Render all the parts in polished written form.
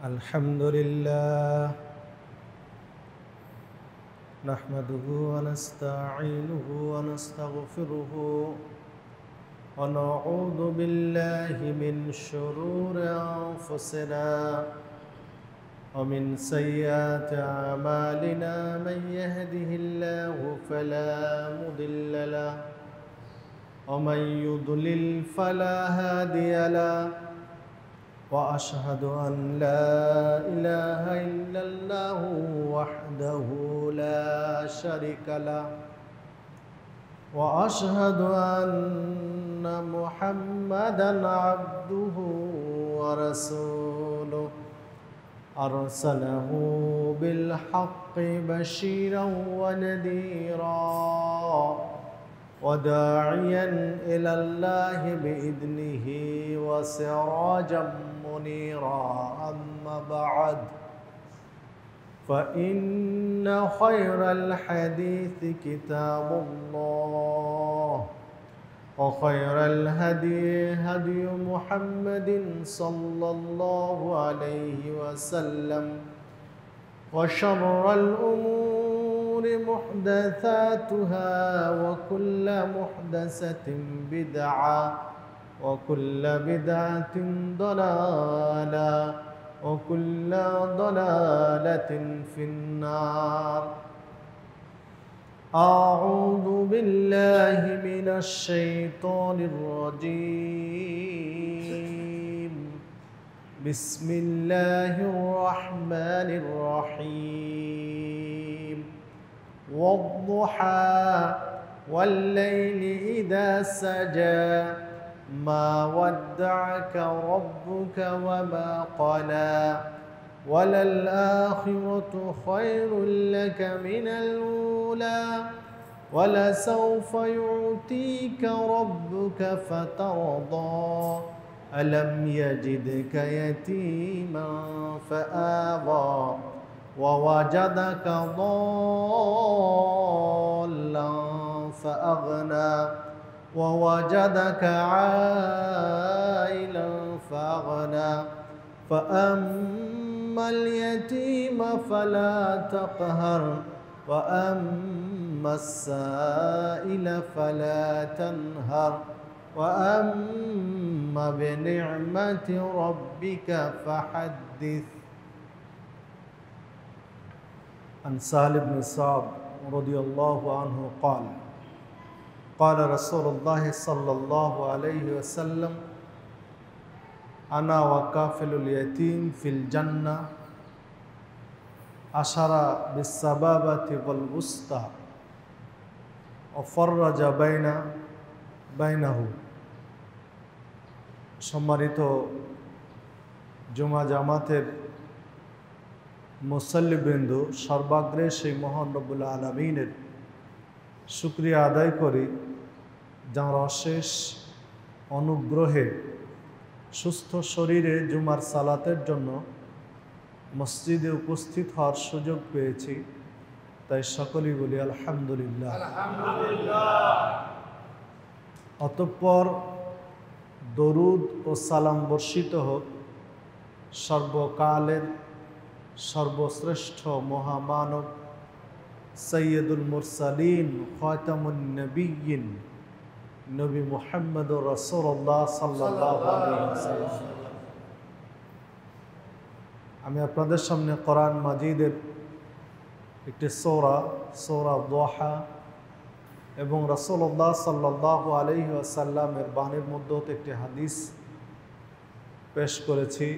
الحمد لله نحمده ونستعينه ونستغفره ونعوذ بالله من شرور أنفسنا ومن سيئات أعمالنا من يهده الله فلا مضل له ومن يضلل فلا هادي له وأشهد أن لا إله إلا الله وحده لا شريك له وأشهد أن محمدًا عبده ورسوله أرسله بالحق بشيرًا ونذيرًا وداعيًا إلى الله بإذنه وسراجًا منيرًا أما بعد فإن خير الحديث كتاب الله وخير الهدي هدي محمد صلى الله عليه وسلم وشر الأمور محدثاتها وكل محدثة بدعة وكل بدعة ضلالة وكل ضلالة في النار أعوذ بالله من الشيطان الرجيم بسم الله الرحمن الرحيم والضحى والليل إذا سجى ما ودعك ربك وما قلى وللآخرة خير لك من الأولى ولسوف يعطيك ربك فترضى ألم يجدك يتيما فآوى ووجدك ضالا فأغنى ووجدك عائلا فأغنى فأما اليتيم فلا تقهر وأما السائل فلا تنهر وأما بنعمة ربك فحدث. عن سهل بن سعد رضي الله عنه قال قال رسول الله صلى الله عليه وسلم أنا وكافل اليتيم في الجنة أشار بالسبابة والوسطى وفرج بينه. সম্মানিত জুমা জামাতের মুসল্লিবৃন্দ, সর্বাগ্রে সেই মহান রব্বুল আলামিনের শুকরিয়া আদায় করি যার অশেষ অনুগ্রহে সুস্থ শরীরে জুমার সালাতের জন্য মসজিদে উপস্থিত হওয়ার সুযোগ পেয়েছি, তাই সকলেই বলি আলহামদুলিল্লাহ। অতঃপর দরুদ ও সালাম বর্ষিত হোক সর্বকালের সর্বশ্রেষ্ঠ মহামানব সৈয়দুল মুরসালিন খাতামুন নবিয়্যিন নবী মুহাম্মদুর রাসূলুল্লাহ সাল্লাল্লাহু আলাইহি ওয়াসাল্লাম। আমি আপনাদের সামনে কোরআন মাজিদের একটি সূরা দুহা এবং রাসূলুল্লাহ সাল্লাল্লাহু আলাইহি ওয়াসাল্লামের বাণীর মধ্যে একটি হাদিস পেশ করেছি।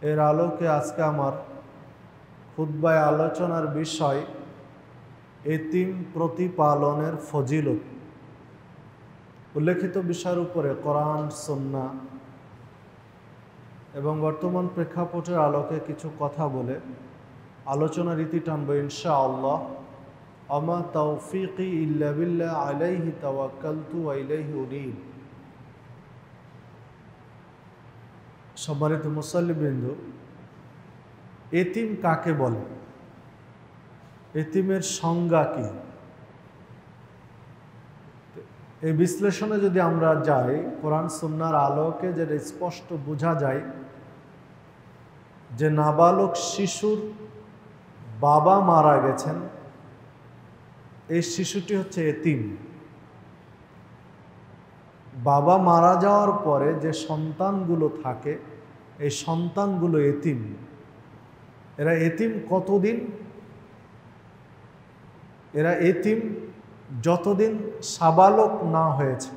এর আলোকে আজকে আমার খুতবায় আলোচনার বিষয় এতিম প্রতিপালনের ফজিলত। উল্লেখিত বিষয়ের উপরে কোরআন, সুন্নাহ এবং বর্তমান প্রেক্ষাপটের আলোকে কিছু কথা বলে আলোচনার রীতি টানবো ইনশাআল্লাহ। আমা তাওফীকি ইল্লা বিল্লাহ আলাইহি তাওয়াক্কালতু ওয়া ইলাইহি উনীব। সম্মানিত মুসল্লিবৃন্দ, এতিম কাকে বলে? এতিমের সংজ্ঞা কি? এই বিশ্লেষণে যদি আমরা যাই, কোরআন সুন্নাহর আলোকে যেটা স্পষ্ট বোঝা যায় যে নাবালক শিশুর বাবা মারা গেছেন, এই শিশুটি হচ্ছে এতিম। বাবা মারা যাওয়ার পরে যে সন্তানগুলো থাকে, এই সন্তানগুলো এতিম। এরা এতিম কতদিন? এরা এতিম যতদিন সাবালক না হয়েছে।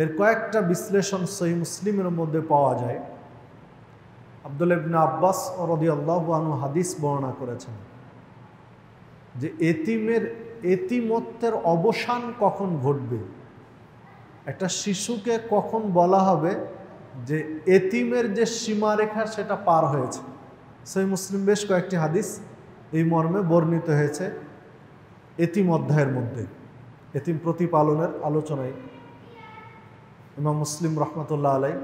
এর কয়েকটা বিশ্লেষণ সহিহ মুসলিমের মধ্যে পাওয়া যায়। আব্দুল্লাহ ইবনে আব্বাস রাদিয়াল্লাহু আনহু হাদিস বর্ণনা করেছেন যে এতিমত্বের অবসান কখন ঘটবে, একটা শিশুকে কখন বলা হবে যে এতিমের যে সীমারেখা সেটা পার হয়েছে। সহিহ মুসলিম বেশ কয়েকটি হাদিস এই মর্মে বর্ণিত হয়েছে এতিম অধ্যায়ের মধ্যে। এতিম প্রতিপালনের আলোচনায় ইমাম মুসলিম রহমতুল্লাহ আলাই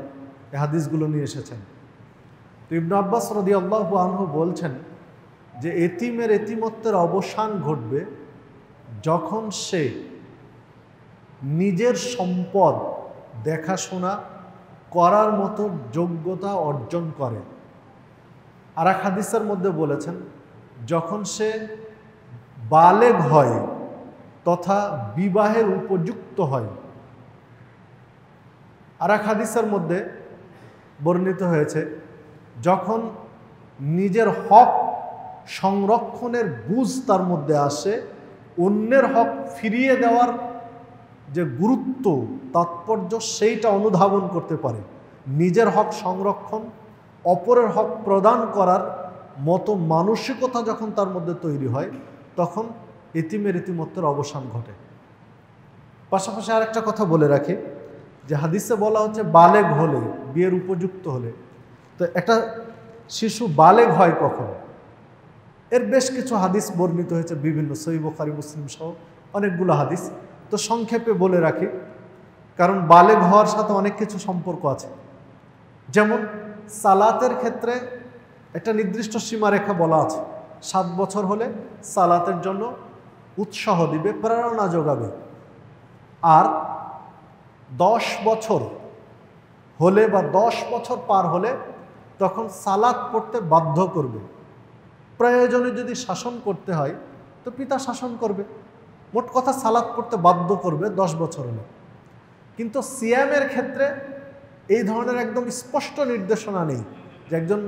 এই হাদিসগুলো নিয়ে এসেছেন। তো ইবনে আব্বাস রাদিয়াল্লাহু আনহু বলছেন যে এতিমের এতিমত্বের অবসান ঘটবে যখন সে নিজের সম্পদ দেখাশোনা করার মতো যোগ্যতা অর্জন করে। আর এক হাদিসের মধ্যে বলেছেন যখন সে বালেগ হয় তথা বিবাহের উপযুক্ত হয়। আর এক হাদিসের মধ্যে বর্ণিত হয়েছে যখন নিজের হক সংরক্ষণের বুঝ তার মধ্যে আসে, অন্যের হক ফিরিয়ে দেওয়ার যে গুরুত্ব তাৎপর্য সেইটা অনুধাবন করতে পারে। নিজের হক সংরক্ষণ, অপরের হক প্রদান করার মতো মানসিকতা যখন তার মধ্যে তৈরি হয়, তখন এতিমের এতিমত্বের অবসান ঘটে। পাশাপাশি আরেকটা কথা বলে রাখি যে হাদিসে বলা হচ্ছে বালেগ হলে, বিয়ের উপযুক্ত হলে। তো একটা শিশু বালেগ হয় কখন? এর বেশ কিছু হাদিস বর্ণিত হয়েছে বিভিন্ন সহিহ বুখারী মুসলিম সহ অনেকগুলো হাদিস। তো সংক্ষেপে বলে রাখি, কারণ বালেগ হওয়ার সাথে অনেক কিছু সম্পর্ক আছে। যেমন সালাতের ক্ষেত্রে একটা নির্দিষ্ট সীমারেখা বলা আছে। 7 বছর হলে সালাতের জন্য উৎসাহ দিবে, প্রেরণা যোগাবে। আর 10 বছর হলে বা 10 বছর পার হলে তখন সালাত পড়তে বাধ্য করবে। প্রয়োজনে যদি শাসন করতে হয় তো পিতা শাসন করবে। মোট কথা সালাত পড়তে বাধ্য করবে 10 বছর হলে। কিন্তু সিয়ামের ক্ষেত্রে এই ধরনের একদম স্পষ্ট নির্দেশনা নেই যে একজন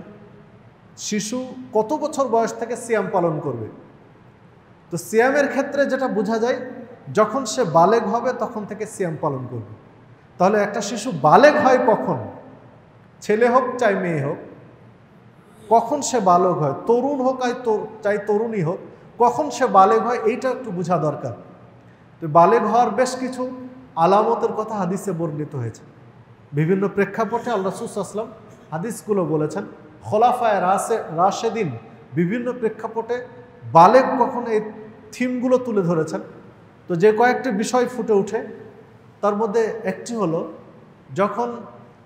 শিশু কত বছর বয়স থেকে সিয়াম পালন করবে। তো সিয়ামের ক্ষেত্রে যেটা বোঝা যায়, যখন সে বালেগ হবে তখন থেকে সিয়াম পালন করবে। তাহলে একটা শিশু বালেগ হয় কখন? ছেলে হোক চাই মেয়ে হোক, কখন সে বালক হয়? তরুণ হোক চাই তরুণী হোক, কখন সে বালেগ হয় এইটা একটু বোঝা দরকার। তো বালেগ হওয়ার বেশ কিছু আলামতের কথা হাদিসে বর্ণিত হয়েছে। বিভিন্ন প্রেক্ষাপটে আল্লাহ রাসূল সাল্লাল্লাহু আলাইহি ওয়াসাল্লাম হাদিসগুলো বলেছেন। খোলাফায়ে রাশেদিন বিভিন্ন প্রেক্ষাপটে বালেগ কখন এই থিমগুলো তুলে ধরেছেন। তো যে কয়েকটি বিষয় ফুটে ওঠে তার মধ্যে একটি হলো যখন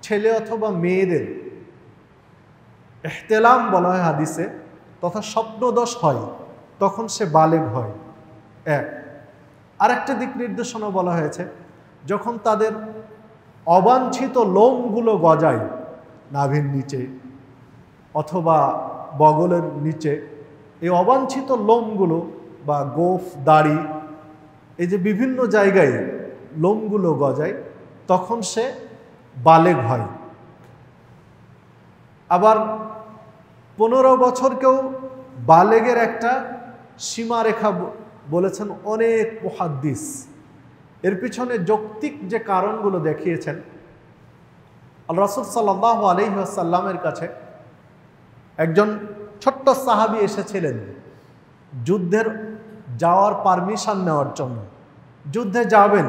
ছেলে অথবা মেয়েদের ইহতিলাম বলা হয় হাদিসে, তথা স্বপ্নদোষ হয়, তখন সে বালেগ হয়। আরেকটা দিক নির্দেশনা বলা হয়েছে যখন তাদের অবাঞ্ছিত লোমগুলো গজায় নাভির নিচে অথবা বগলের নিচে, এই অবাঞ্ছিত লোমগুলো বা গোঁফ দাড়ি এই যে বিভিন্ন জায়গায় লোমগুলো গজায়, তখন সে বালেগ হয়। আবার 15 বছরকেও বালেগের একটা সীমারেখা বলেছেন অনেক মুহাদ্দিস। এর পিছনে যৌক্তিক যে কারণগুলো দেখিয়েছেন। আল্লাহ রাসূল সাল্লাল্লাহু আলাইহি ওয়াসাল্লামের কাছে একজন ছোট্ট সাহাবী এসেছিলেন যুদ্ধের যাওয়ার পারমিশন নেওয়ার জন্য। যুদ্ধে যাবেন,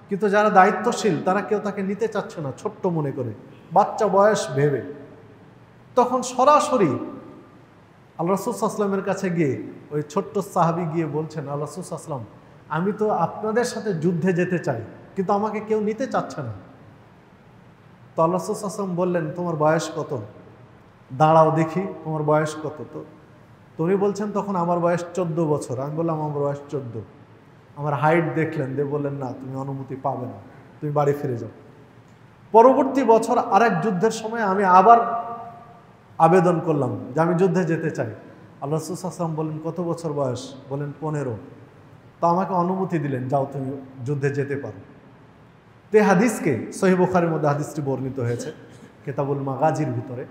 কিন্তু যারা দায়িত্বশীল তারা কেউ তাকে নিতে চাচ্ছে না, ছোট্ট মনে করে, বাচ্চা বয়স ভেবে। তখন সরাসরি আল্লাহ রাসূল সাল্লাল্লাহু আলাইহি ওয়াসাল্লামের কাছে গিয়ে ওই ছোট্ট সাহাবী গিয়ে বলছেন, আল্লাহ রাসূল সাল্লাল্লাহু আলাইহি ওয়াসাল্লাম, আমি তো আপনাদের সাথে যুদ্ধে যেতে চাই, কিন্তু আমাকে কেউ নিতে চাচ্ছে না। তো আল্লাহ রাসূল সাল্লাল্লাহু আলাইহি ওয়াসাল্লাম বললেন, তোমার বয়স কত? দাঁড়াও দেখি তোমার বয়স কত। তো তুমি বলছেন তখন আমার বয়স 14 বছর। আমি বললাম আমার বয়স 14। আমার হাইট দেখলেন, দিয়ে বললেন না তুমি অনুমতি পাবে না, তুমি বাড়ি ফিরে যাও। পরবর্তী বছর আরেক যুদ্ধের সময় আমি আবার আবেদন করলাম যে আমি যুদ্ধে যেতে চাই। আল্লাহ রাসূল সাল্লাল্লাহু আলাইহি ওয়াসাল্লাম বলেন, কত বছর বয়স? বলেন 15। তো আমাকে অনুমতি দিলেন, যাও তুমি যুদ্ধে যেতে পারো। তো এই হাদিসকে সহিহ বুখারীর মধ্যে হাদিসটি বর্ণিত হয়েছে কিতাবুল মাগাজির ভিতরে।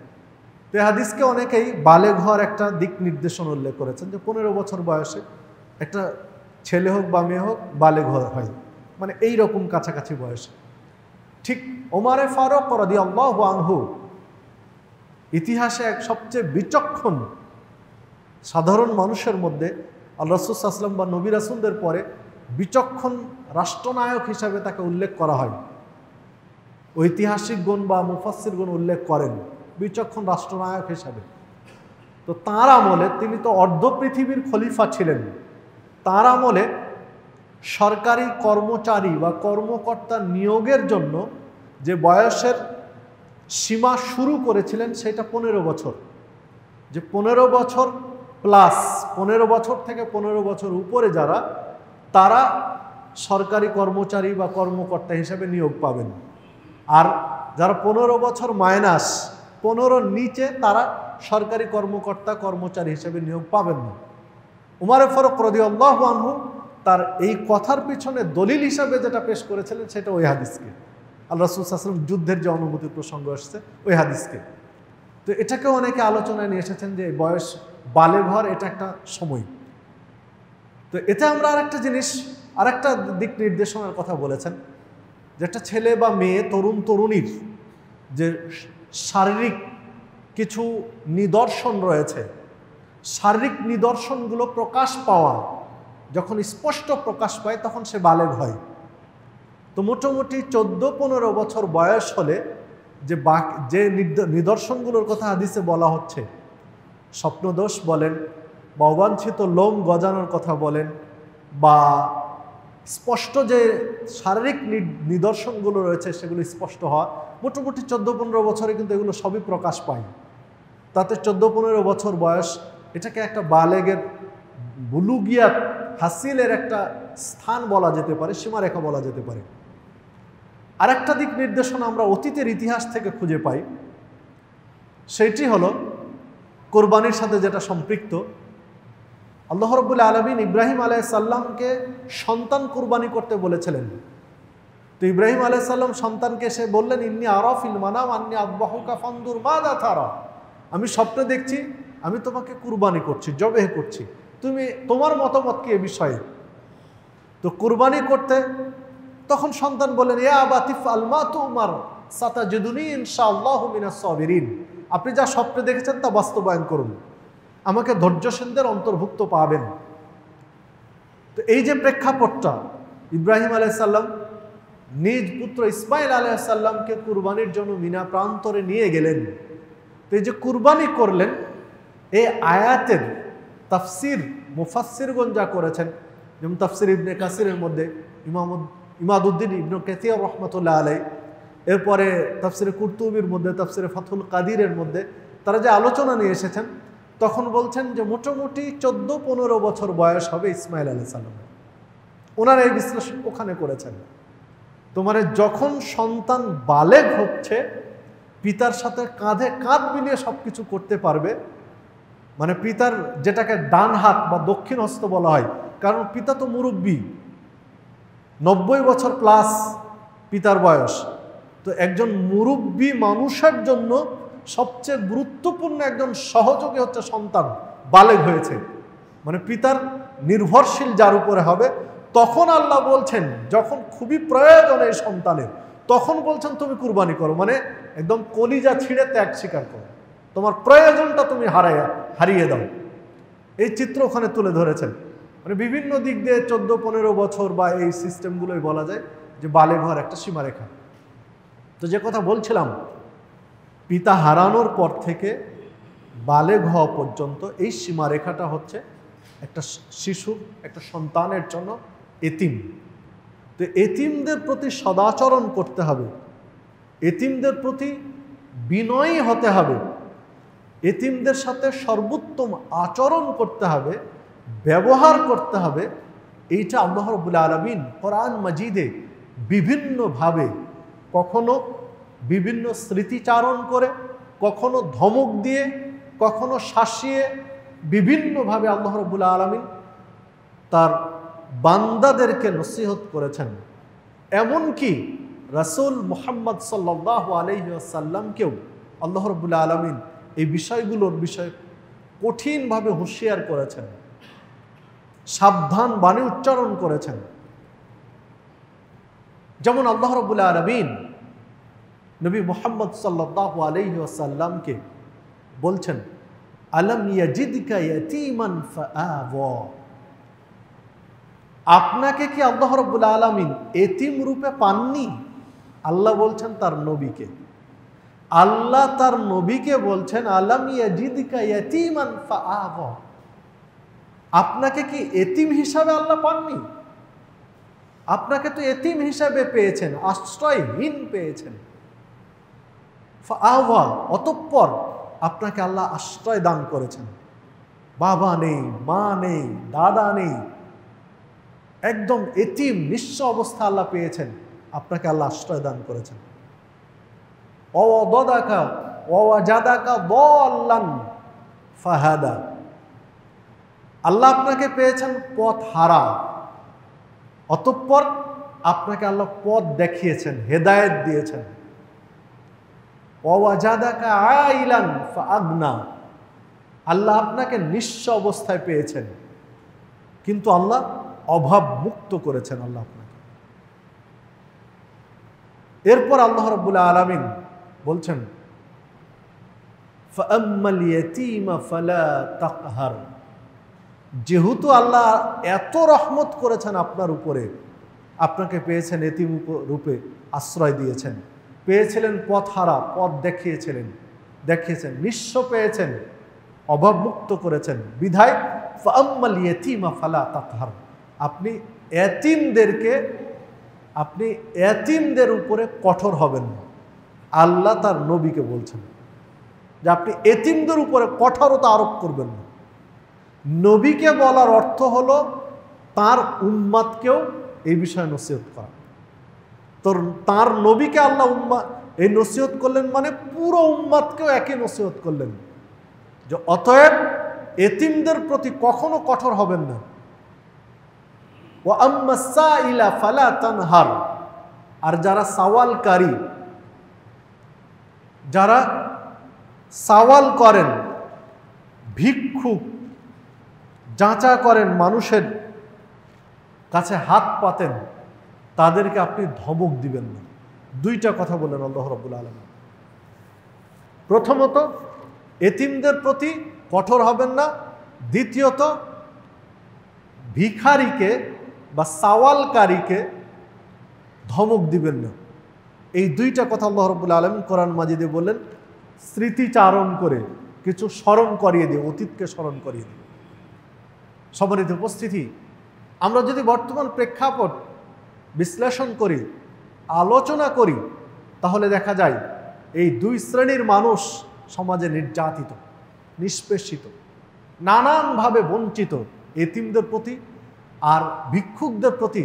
তো এই হাদিসকে অনেকেই বালেগ হওয়ার একটা দিক নির্দেশনা উল্লেখ করেছেন যে 15 বছর বয়সে একটা ছেলে হোক বা মেয়ে হোক বালেগ হয়, মানে এই রকম কাছাকাছি বয়সে। ঠিক ওমরে ফারুক রাদিয়াল্লাহু আনহু ইতিহাসে এক সবচেয়ে বিচক্ষণ সাধারণ মানুষের মধ্যে আল্লাহ রাসূল সাল্লাল্লাহু আলাইহি ওয়াসাল্লাম বা নবী রাসূলদের পরে বিচক্ষণ রাষ্ট্রনায়ক হিসাবে তাকে উল্লেখ করা হয়। ঐতিহাসিকগণ বা মুফাসসিরগণ উল্লেখ করেন বিচক্ষণ রাষ্ট্রনায়ক হিসাবে। তো তাঁর আমলে, তিনি তো অর্ধ পৃথিবীর খলিফা ছিলেন, তাঁর আমলে সরকারি কর্মচারী বা কর্মকর্তা নিয়োগের জন্য যে বয়সের সীমা শুরু করেছিলেন সেটা 15 বছর। যে 15 বছর প্লাস, 15 বছর থেকে 15 বছর উপরে যারা, তারা সরকারি কর্মচারী বা কর্মকর্তা হিসেবে নিয়োগ পাবেন। আর যারা 15 বছর মাইনাস, 15 নিচে, তারা সরকারি কর্মকর্তা কর্মচারী হিসেবে নিয়োগ পাবেন না। উমরে ফারুক রাদিয়াল্লাহু আনহু তার এই কথার পিছনে দলিল হিসাবে যেটা পেশ করেছিলেন সেটা ওই হাদিসকে, আল্লাহ রাসূল সাল্লাল্লাহু আলাইহি ওয়াসাল্লাম যুদ্ধের যে অনুমতির প্রসঙ্গ আসছে ওই হাদিসকে। তো এটাকেও অনেকে আলোচনায় নিয়ে এসেছেন যে বয়স বালেগ হওয়ার এটা একটা সময়। তো এতে আমরা আরেকটা জিনিস, আরেকটা দিক নির্দেশনার কথা বলেছেন, যে একটা ছেলে বা মেয়ে, তরুণ তরুণীর যে শারীরিক কিছু নিদর্শন রয়েছে, শারীরিক নিদর্শনগুলো প্রকাশ পাওয়া, যখন স্পষ্ট প্রকাশ পায় তখন সে বালেগ হয়। তো মোটামুটি 14-15 বছর বয়স হলে যে নিদর্শনগুলোর কথা হাদিসে বলা হচ্ছে, স্বপ্নদোষ বলেন বা অবাঞ্ছিত লোম গজানোর কথা বলেন, বা স্পষ্ট যে শারীরিক নিদর্শনগুলো রয়েছে সেগুলো স্পষ্ট হওয়া, মোটামুটি 14-15 বছরে কিন্তু এগুলো সবই প্রকাশ পায়। তাতে 14-15 বছর বয়স, এটাকে একটা বালেগের বুলুগিয়াত হাসিলের একটা স্থান বলা যেতে পারে, সীমারেখা বলা যেতে পারে। আরেকটা দিক নির্দেশনা আমরা অতীতের ইতিহাস থেকে খুঁজে পাই, সেইটি হলো কোরবানির সাথে যেটা সম্পৃক্ত। আল্লাহ রাব্বুল আলামিন ইব্রাহিম আলাইহিস সালামকে সন্তান কুরবানি করতে বলেছিলেন। তো ইব্রাহিম আলাইহিস সালাম সন্তানকে এসে বললেন, ইন্নী আরা ফিল মানাম আন্নী আযবাহুকা ফানদুর মাযা তারা, আমি স্বপ্নে দেখছি আমি তোমাকে কুরবানি করছি, জবেহ করছি, তুমি তোমার মতামত কি এ বিষয়ে? তো কুরবানি করতে তখন সন্তান বলেন, ইয়া আবাতি ফাল মা তুমার সাতাজিদুনি ইনশাআল্লাহু মিনাস সাবিরিন, আপনি যা স্বপ্নে দেখেছেন তা বাস্তবায়ন করুন, আমাকে ধৈর্যশীলদের অন্তর্ভুক্ত পাবেন। তো এই যে প্রেক্ষাপটটা, ইব্রাহিম আলাইহিস সালাম নিজ পুত্র ইসমাইল আলাইহিস সালামকে কুরবানির জন্য মিনা প্রান্তরে নিয়ে গেলেন। তো এই যে কুরবানি করলেন, এই আয়াতের তাফসির মুফাসসিরগণ যা করেছেন, যেমন তাফসির ইবনে কাসিরের মধ্যে ইমাদউদ্দিন ইবনে কাসির রাহমাতুল্লাহ আলাইহি, এরপরে তাফসিরে কুরতুবির মধ্যে, তাফসিরে ফাথুল কাদিরের মধ্যে তারা যে আলোচনা নিয়ে এসেছেন, তখন বলছেন যে মোটামুটি 14-15 বছর বয়স হবে ইসমাইল আলাইহিস সালামের। ওনারা এই বিশ্লেষণ ওখানে করেছেন। তোমার যখন সন্তান বালেগ হচ্ছে, পিতার সাথে কাঁধে কাঁধ মিলিয়ে সব কিছু করতে পারবে, মানে পিতার যেটাকে ডান হাত বা দক্ষিণ হস্ত বলা হয়, কারণ পিতা তো মুরব্বী, 90 বছর প্লাস পিতার বয়স। তো একজন মুরব্বী মানুষের জন্য সবচেয়ে গুরুত্বপূর্ণ একজন সহযোগী হচ্ছে সন্তান, বালেগ হয়েছে, মানে পিতার নির্ভরশীল যার উপরে হবে। তখন আল্লাহ বলছেন, যখন খুবই প্রয়োজন এই সন্তানের, তখন বলছেন তুমি কুরবানি করো, মানে একদম কলিজা ছিঁড়ে ত্যাগ স্বীকার করো, তোমার প্রয়োজনটা তুমি হারিয়ে দাও। এই চিত্র ওখানে তুলে ধরেছেন। মানে বিভিন্ন দিক দিয়ে 14-15 বছর বা এই সিস্টেমগুলোই বলা যায় যে বালেগ হওয়ার একটা সীমারেখা। তো যে কথা বলছিলাম, পিতা হারানোর পর থেকে বালেগ হওয়া পর্যন্ত এই সীমারেখাটা হচ্ছে একটা শিশুর, একটা সন্তানের জন্য এতিম। তো এতিমদের প্রতি সদাচরণ করতে হবে, এতিমদের প্রতি বিনয়ী হতে হবে, এতিমদের সাথে সর্বোত্তম আচরণ করতে হবে, ব্যবহার করতে হবে। এইটা আল্লাহ রাব্বুল আলামিন কোরআন মাজিদে বিভিন্নভাবে, কখনো বিভিন্ন স্মৃতিচারণ করে, কখনো ধমক দিয়ে, কখনো শাসিয়ে, বিভিন্নভাবে আল্লাহ রাব্বুল আলামিন তার বান্দাদেরকে নসিহত করেছেন। এমনকি রাসূল মুহাম্মদ সাল্লাল্লাহু আলাইহি ওয়াসাল্লামকেও আল্লাহ রাব্বুল আলামিন এই বিষয়গুলোর বিষয়ে কঠিনভাবে হুঁশিয়ার করেছেন, সাবধান বাণী উচ্চারণ করেছেন। যেমন আল্লাহ রাব্বুল আলামিন নবী মুহাম্মদ সাল্লাল্লাহু আলাইহি ওয়াসাল্লামকে বলছেন, আলাম ইয়াজিদকা ইয়াতীমান ফাআওয়া। আপনাকে কি আল্লাহ রাব্বুল আলামিন এতিম রূপে পাননি? আল্লাহ বলছেন তার নবীকে, আল্লাহ তার নবীকে বলছেন, আলাম ইয়াজিদকা ইয়াতীমান ফাআওয়া। আপনাকে কি এতিম হিসাবে আল্লাহ পাননি? আপনাকে তো এতিম হিসাবে পেয়েছেন, আশ্রয়হীন পেয়েছেন। ফাআওয়া, অতঃপর আপনাকে আল্লাহ আশ্রয় দান করেছেন। বাবা নেই, মা নেই, দাদা নেই, একদম এতিম নিঃস্ব অবস্থা আল্লাহ পেয়েছেন, আপনাকে আল্লাহ আশ্রয় দান করেছেন। ওয়াদাদাকা ওয়াজাদাকা দাল্লান ফাহাদা। আল্লাহ আপনাকে পেয়েছেন পথ হারা, অতঃপর আপনাকে আল্লাহ পথ দেখিয়েছেন, হেদায়েত দিয়েছেন। ওয়াজাদাকা আইলান ফাআগনা। আল্লাহ আপনাকে নিঃস্ব অবস্থায় পেয়েছেন, কিন্তু আল্লাহ অভাব মুক্ত করেছেন আল্লাহ আপনাকে। এরপর আল্লাহ রাব্বুল আলামিন বলছেন, ফাআম্মাল ইয়াতীমা ফালা তাকহার। যেহেতু আল্লাহ এত রহমত করেছেন আপনার উপরে, আপনাকে পেয়েছেন এতিম রূপে, আশ্রয় দিয়েছেন, পেয়েছিলেন পথহারা, পথ দেখিয়েছেন, নিঃস্ব পেয়েছেন, অভাব মুক্ত করেছেন, বিধায় ফাআম্মাল ইয়াতীমা ফালা তাকহার। আপনি এতিমদের উপরে কঠোর হবেন না। আল্লাহ তার নবীকে বলছেন যে আপনি এতিমদের উপরে কঠোরতা আরোপ করবেন না। নবীকে বলার অর্থ হলো তার উম্মাতকেও এই বিষয়ে নসিহত করা। তো তার নবীকে আল্লাহ এই নসিহত করলেন, মানে পুরো উম্মাতকেও একই নসিহত করলেন যে অতএব এতিমদের প্রতি কখনো কঠোর হবেন না। ওয়া আম্মা সাইলা ফালা তানহার। আর যারা সওয়ালকারী, যারা সওয়াল করেন, ভিক্ষুক, যাচা করেন, মানুষের কাছে হাত পাতেন, তাদেরকে আপনি ধমক দিবেন না। দুইটা কথা বলেন আল্লাহ রাব্বুল আলামিন। প্রথমত এতিমদের প্রতি কঠোর হবেন না, দ্বিতীয়ত ভিখারিকে বা সওয়ালকারীকে ধমক দিবেন না। এই দুইটা কথা আল্লাহ রাব্বুল আলামিন কোরআন মাজিদে বললেন, স্মৃতিচারণ করে, কিছু স্মরণ করিয়ে দিয়ে, অতীতকে স্মরণ করিয়ে দিয়ে। সম্মানিত উপস্থিতি, আমরা যদি বর্তমান প্রেক্ষাপট বিশ্লেষণ করি, আলোচনা করি, তাহলে দেখা যায় এই দুই শ্রেণীর মানুষ সমাজে নির্যাতিত, নিষ্পেষিত, নানানভাবে বঞ্চিত। এতিমদের প্রতি আর ভিক্ষুকদের প্রতি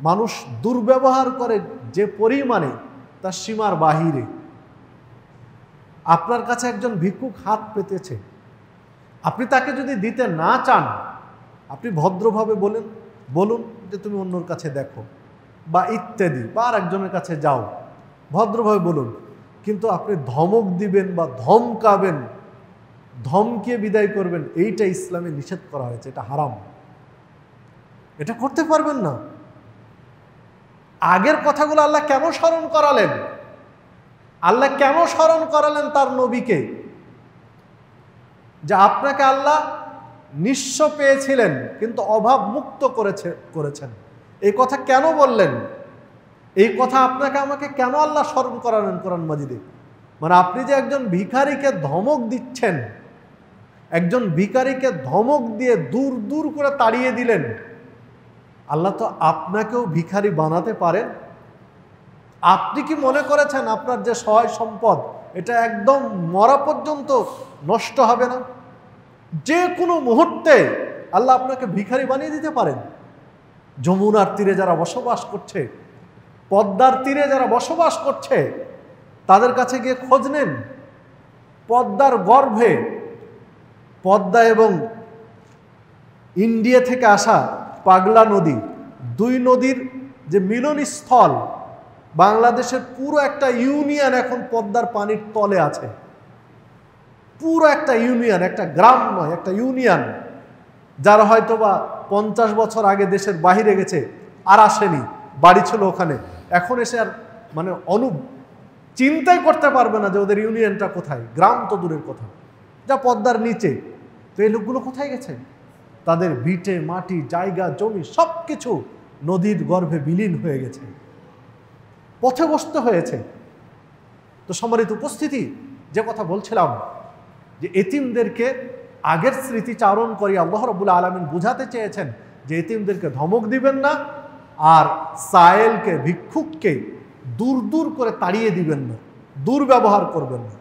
মানুষ দুর্ব্যবহার করে যে পরিমাণে, তার সীমার বাহিরে। আপনার কাছে একজন ভিক্ষুক হাত পেতেছে, আপনি তাকে যদি দিতে না চান, আপনি ভদ্রভাবে বলুন যে তুমি অন্যর কাছে দেখো, বা ইত্যাদি, বা আর একজনের কাছে যাও, ভদ্রভাবে বলুন। কিন্তু আপনি ধমক দিবেন বা ধমকাবেন, ধমকিয়ে বিদায় করবেন, এইটা ইসলামে নিষেধ করা হয়েছে, এটা হারাম, এটা করতে পারবেন না। আগের কথাগুলো আল্লাহ কেন স্মরণ করালেন? আল্লাহ কেন স্মরণ করালেন তার নবীকে? যে আপনাকে আল্লাহ নিঃস্ব পেয়েছিলেন কিন্তু অভাব মুক্ত করেছেন, এই কথা কেন বললেন? এই কথা আপনাকে আমাকে কেন আল্লাহ স্মরণ করালেন কোরআন মাজিদে? মানে আপনি যে একজন ভিখারিকে ধমক দিচ্ছেন, একজন ভিখারিকে ধমক দিয়ে দূর দূর করে তাড়িয়ে দিলেন, আল্লাহ তো আপনাকেও ভিখারি বানাতে পারেন। আপনি কি মনে করেছেন আপনার যে সহায় সম্পদ এটা একদম মরা পর্যন্ত নষ্ট হবে না? যে কোনো মুহূর্তে আল্লাহ আপনাকে ভিখারি বানিয়ে দিতে পারেন। যমুনার তীরে যারা বসবাস করছে, পদ্মার তীরে যারা বসবাস করছে, তাদের কাছে গিয়ে খোঁজ নেন, পদ্মার গর্ভে, পদ্মা এবং ইন্ডিয়া থেকে আসা পাগলা নদী, দুই নদীর যে মিলনস্থল, বাংলাদেশের পুরো একটা ইউনিয়ন এখন পদ্মার পানির তলে আছে। পুরো একটা ইউনিয়ন, একটা গ্রাম নয়, একটা ইউনিয়ন, যারা হয়তো বা 50 বছর আগে দেশের বাহিরে গেছে আর আসেনি, বাড়ি ছিল ওখানে, এখন এসে আর মানে চিন্তাই করতে পারবে না যে ওদের ইউনিয়নটা কোথায়। গ্রাম তো দূরের কথা, যা পদ্মার নিচে। তো এই লোকগুলো কোথায় গেছে? তাদের ভিটে মাটি, জায়গা, জমি সব কিছু নদীর গর্ভে বিলীন হয়ে গেছে, পথে বসতে হয়েছে। তো সম্মানিত উপস্থিতি, যে কথা বলছিলাম যে এতিমদেরকে আগের স্মৃতিচারণ করে আল্লাহ রাব্বুল আলামিন বুঝাতে চেয়েছেন যে এতিমদেরকে ধমক দিবেন না, আর সায়েলকে, ভিক্ষুককে দূর দূর করে তাড়িয়ে দিবেন না, দুর্ব্যবহার করবেন না।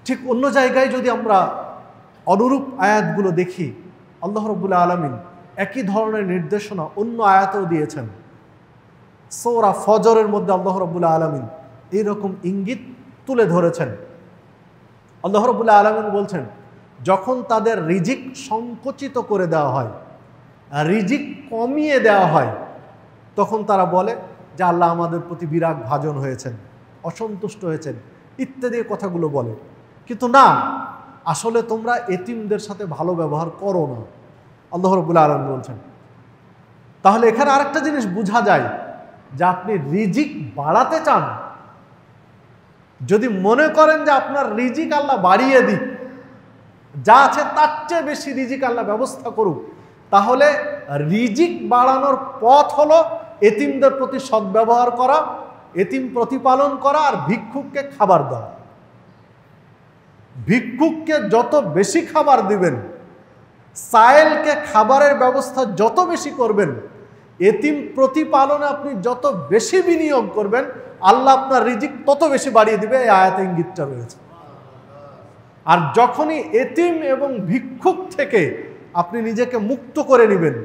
ঠিক অন্য জায়গায় যদি আমরা অনুরূপ আয়াতগুলো দেখি, আল্লাহ রাব্বুল আলামিন একই ধরনের নির্দেশনা অন্য আয়াতেও দিয়েছেন। সূরা ফজরের মধ্যে আল্লাহ রাব্বুল আলামিন এইরকম ইঙ্গিত তুলে ধরেছেন। আল্লাহ রাব্বুল আলামিন বলছেন, যখন তাদের রিজিক সংকুচিত করে দেওয়া হয়, রিজিক কমিয়ে দেওয়া হয়, তখন তারা বলে যে আল্লাহ আমাদের প্রতি বিরাগ ভাজন হয়েছেন, অসন্তুষ্ট হয়েছেন, ইত্যাদি কথাগুলো বলে। কিন্তু না, আসলে তোমরা এতিমদের সাথে ভালো ব্যবহার করো না, আল্লাহ রাব্বুল আলামিন বলছেন। তাহলে এখানে আরেকটা জিনিস বোঝা যায় যে আপনি রিজিক বাড়াতে চান, যদি মনে করেন যে আপনার রিজিক আল্লাহ বাড়িয়ে দিক, যা আছে তার চেয়ে বেশি রিজিক আল্লাহ ব্যবস্থা করুক, তাহলে রিজিক বাড়ানোর পথ হলো এতিমদের প্রতি সদ্ব্যবহার করা, এতিম প্রতিপালন করা, আর ভিক্ষুককে খাবার দেওয়া। ভিক্ষুককে যত বেশি খাবার দিবেন, সায়েলকে খাবারের ব্যবস্থা যত বেশি করবেন, এতিম প্রতিপালনে আপনি যত বেশি বিনিয়োগ করবেন, আল্লাহ আপনার রিজিক তত বেশি বাড়িয়ে দিবে। এই আয়াতে ইঙ্গিতটা রয়েছে। আর যখনই এতিম এবং ভিক্ষুক থেকে আপনি নিজেকে মুক্ত করে নেবেন,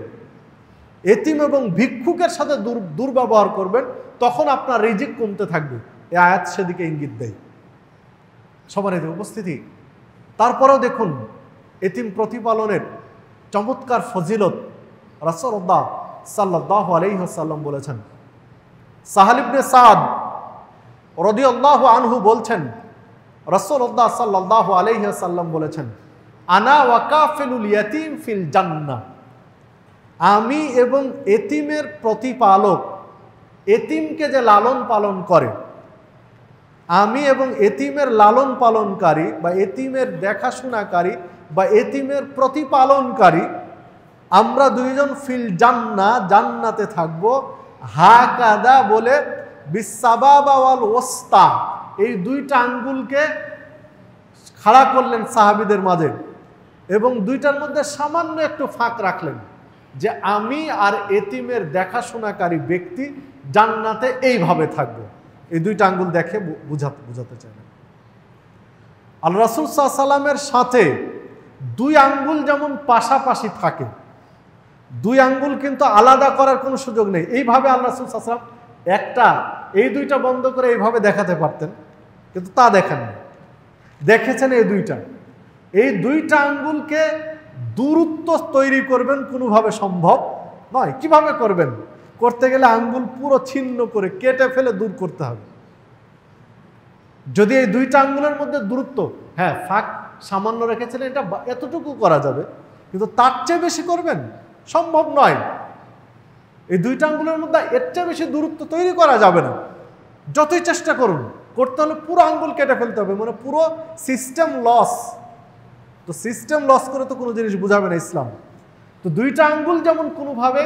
এতিম এবং ভিক্ষুকের সাথে দুর্ব্যবহার করবেন, তখন আপনার রিজিক কমতে থাকবে। এই আয়াত সেদিকে ইঙ্গিত দেয়। সম্মানিত উপস্থিতি, তারপরেও দেখুন এতিম প্রতিপালনের চমৎকার ফজিলত রাসূলুল্লাহ সাল্লাল্লাহু আলাইহি ওয়াসাল্লাম বলেছেন। সাহাল ইবনে সাদ রাদিয়াল্লাহু আনহু বলছেন, রাসূলুল্লাহ সাল্লাল্লাহু আলাইহি ওয়াসাল্লাম বলেছেন, আনা ওয়া কাফিলুল ইয়াতীম ফিল জান্নাহ, আমি এবং এতিমের প্রতিপালক, এতিমকে যে লালন পালন করে, আমি এবং এতিমের লালন পালনকারী বা এতিমের দেখাশোনাকারী বা এতিমের প্রতিপালনকারী, আমরা দুইজন ফিল জান্নাহ, জান্নাতে থাকব। হাকাদা বলে বিসাবাবা ওয়াল ওয়াসতা, এই দুইটা আঙ্গুলকে খাড়া করলেন সাহাবীদের মাঝে এবং দুইটার মধ্যে সামান্য একটু ফাঁক রাখলেন, যে আমি আর এতিমের দেখাশোনাকারী ব্যক্তি জান্নাতে এইভাবে থাকবো। এই দুইটা আঙ্গুল দেখে বুঝাতে চাইলেন। আল্লাহ রাসূল সাল্লাল্লাহু আলাইহি ওয়াসাল্লামের সাথে দুই আঙ্গুল যেমন পাশাপাশি থাকে, দুই আঙ্গুল কিন্তু আলাদা করার কোনো সুযোগ নেই। এইভাবে আল্লাহ রাসূল সাল্লাল্লাহু আলাইহি ওয়াসাল্লাম একটা, এই দুইটা বন্ধ করে এইভাবে দেখাতে পারতেন, কিন্তু তা দেখেন না, দেখেছেন এই দুইটা আঙ্গুলকে দূরত্ব তৈরি করবেন কোনোভাবে সম্ভব নয়। কিভাবে করবেন? করতে গেলে আঙ্গুল পুরো ছিন্ন করে কেটে ফেলে দূর করতে হবে। যদি এই দুইটা আঙ্গুলের মধ্যে দূরত্ব, হ্যাঁ ফাঁক সামান্য রেখেছিলেন, এটা এতটুকু করা যাবে, কিন্তু তার চেয়ে বেশি করবেন সম্ভব নয়। এই দুইটা আঙ্গুলের মধ্যে এর চেয়ে বেশি দূরত্ব তৈরি করা যাবে না, যতই চেষ্টা করুন। করতে হলে পুরো আঙ্গুল কেটে ফেলতে হবে, মানে পুরো সিস্টেম লস। তো সিস্টেম লস করে তো কোনো জিনিস বুঝাবে না ইসলাম। তো দুইটা আঙ্গুল যেমন কোনোভাবে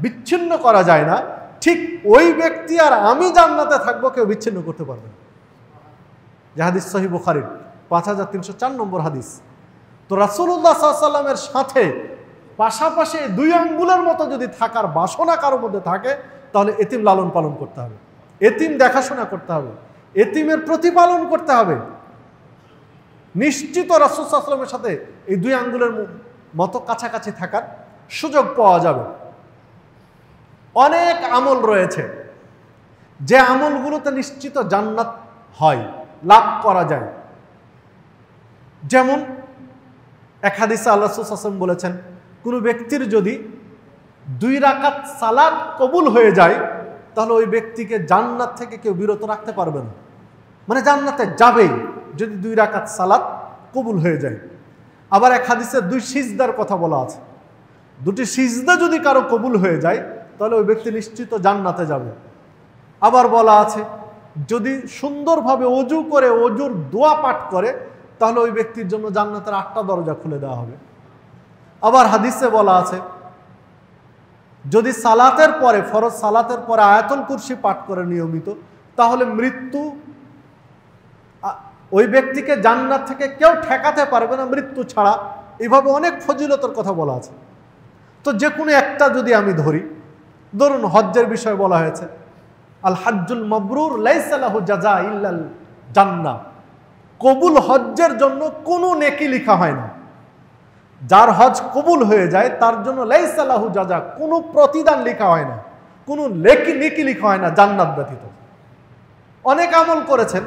বিচ্ছিন্ন করা যায় না, ঠিক ওই ব্যক্তি আর আমি জান্নাতে থাকবো কেউ বিচ্ছিন্ন করতে পারবে না। যে হাদিস সহিহ বুখারীর 5304 নম্বর হাদিস। তো রাসূলুল্লাহ সাল্লাল্লাহু আলাইহি ওয়াসাল্লামের সাথে পাশাপাশি দুই আঙ্গুলের মতো যদি থাকার বাসনা কারোর মধ্যে থাকে, তাহলে এতিম লালন পালন করতে হবে, এতিম দেখাশোনা করতে হবে, এতিমের প্রতিপালন করতে হবে। নিশ্চিত রাসূল সাল্লাল্লাহু আলাইহি ওয়াসাল্লামের সাথে এই দুই আঙ্গুলের মতো কাছাকাছি থাকার সুযোগ পাওয়া যাবে। অনেক আমল রয়েছে যে আমলগুলোতে নিশ্চিত জান্নাত হয়, লাভ করা যায়। যেমন এক হাদিসে আল্লাহ রাসূল সাল্লাল্লাহু আলাইহি ওয়াসাল্লাম বলেছেন, কোনো ব্যক্তির যদি 2 রাকাত সালাত কবুল হয়ে যায় তাহলে ওই ব্যক্তিকে জান্নাত থেকে কেউ বিরত রাখতে পারবে না, মানে জান্নাতে যাবেই যদি 2 রাকাত সালাত কবুল হয়ে যায়। আবার এক হাদিসে 2 সিজদার কথা বলা আছে, 2টি সিজদা যদি কারো কবুল হয়ে যায় তাহলে ওই ব্যক্তি নিশ্চিত জান্নাতে যাবে। আবার বলা আছে যদি সুন্দরভাবে ওযু করে ওযুর দোয়া পাঠ করে তাহলে ওই ব্যক্তির জন্য জান্নাতের 8টা দরজা খুলে দেওয়া হবে। আবার হাদিসে বলা আছে যদি সালাতের পরে, ফরজ সালাতের পরে আয়াতুল কুরসি পাঠ করে নিয়মিত, তাহলে মৃত্যু ওই ব্যক্তিকে জান্নাত থেকে কেউ ঠেকাতে পারবে না মৃত্যু ছাড়া। এইভাবে অনেক ফজিলতের কথা বলা আছে। তো যে কোনো একটা যদি আমি ধরি, ধরুন হজ্জের বিষয় বলা হয়েছে, আল হাজ্জুল মাবরুর লাইসা লাহু জাযা ইল্লাল জান্নাহ, কবুল হজ্জের জন্য কোনো নেকি লেখা হয় না। যার হজ কবুল হয়ে যায় তার জন্য লাইসা লাহু জাযা, কোনো প্রতিদান লেখা হয় না, কোনো নেকি লেখা হয় না জান্নাত ব্যতীত। অনেক আমল করেছেন,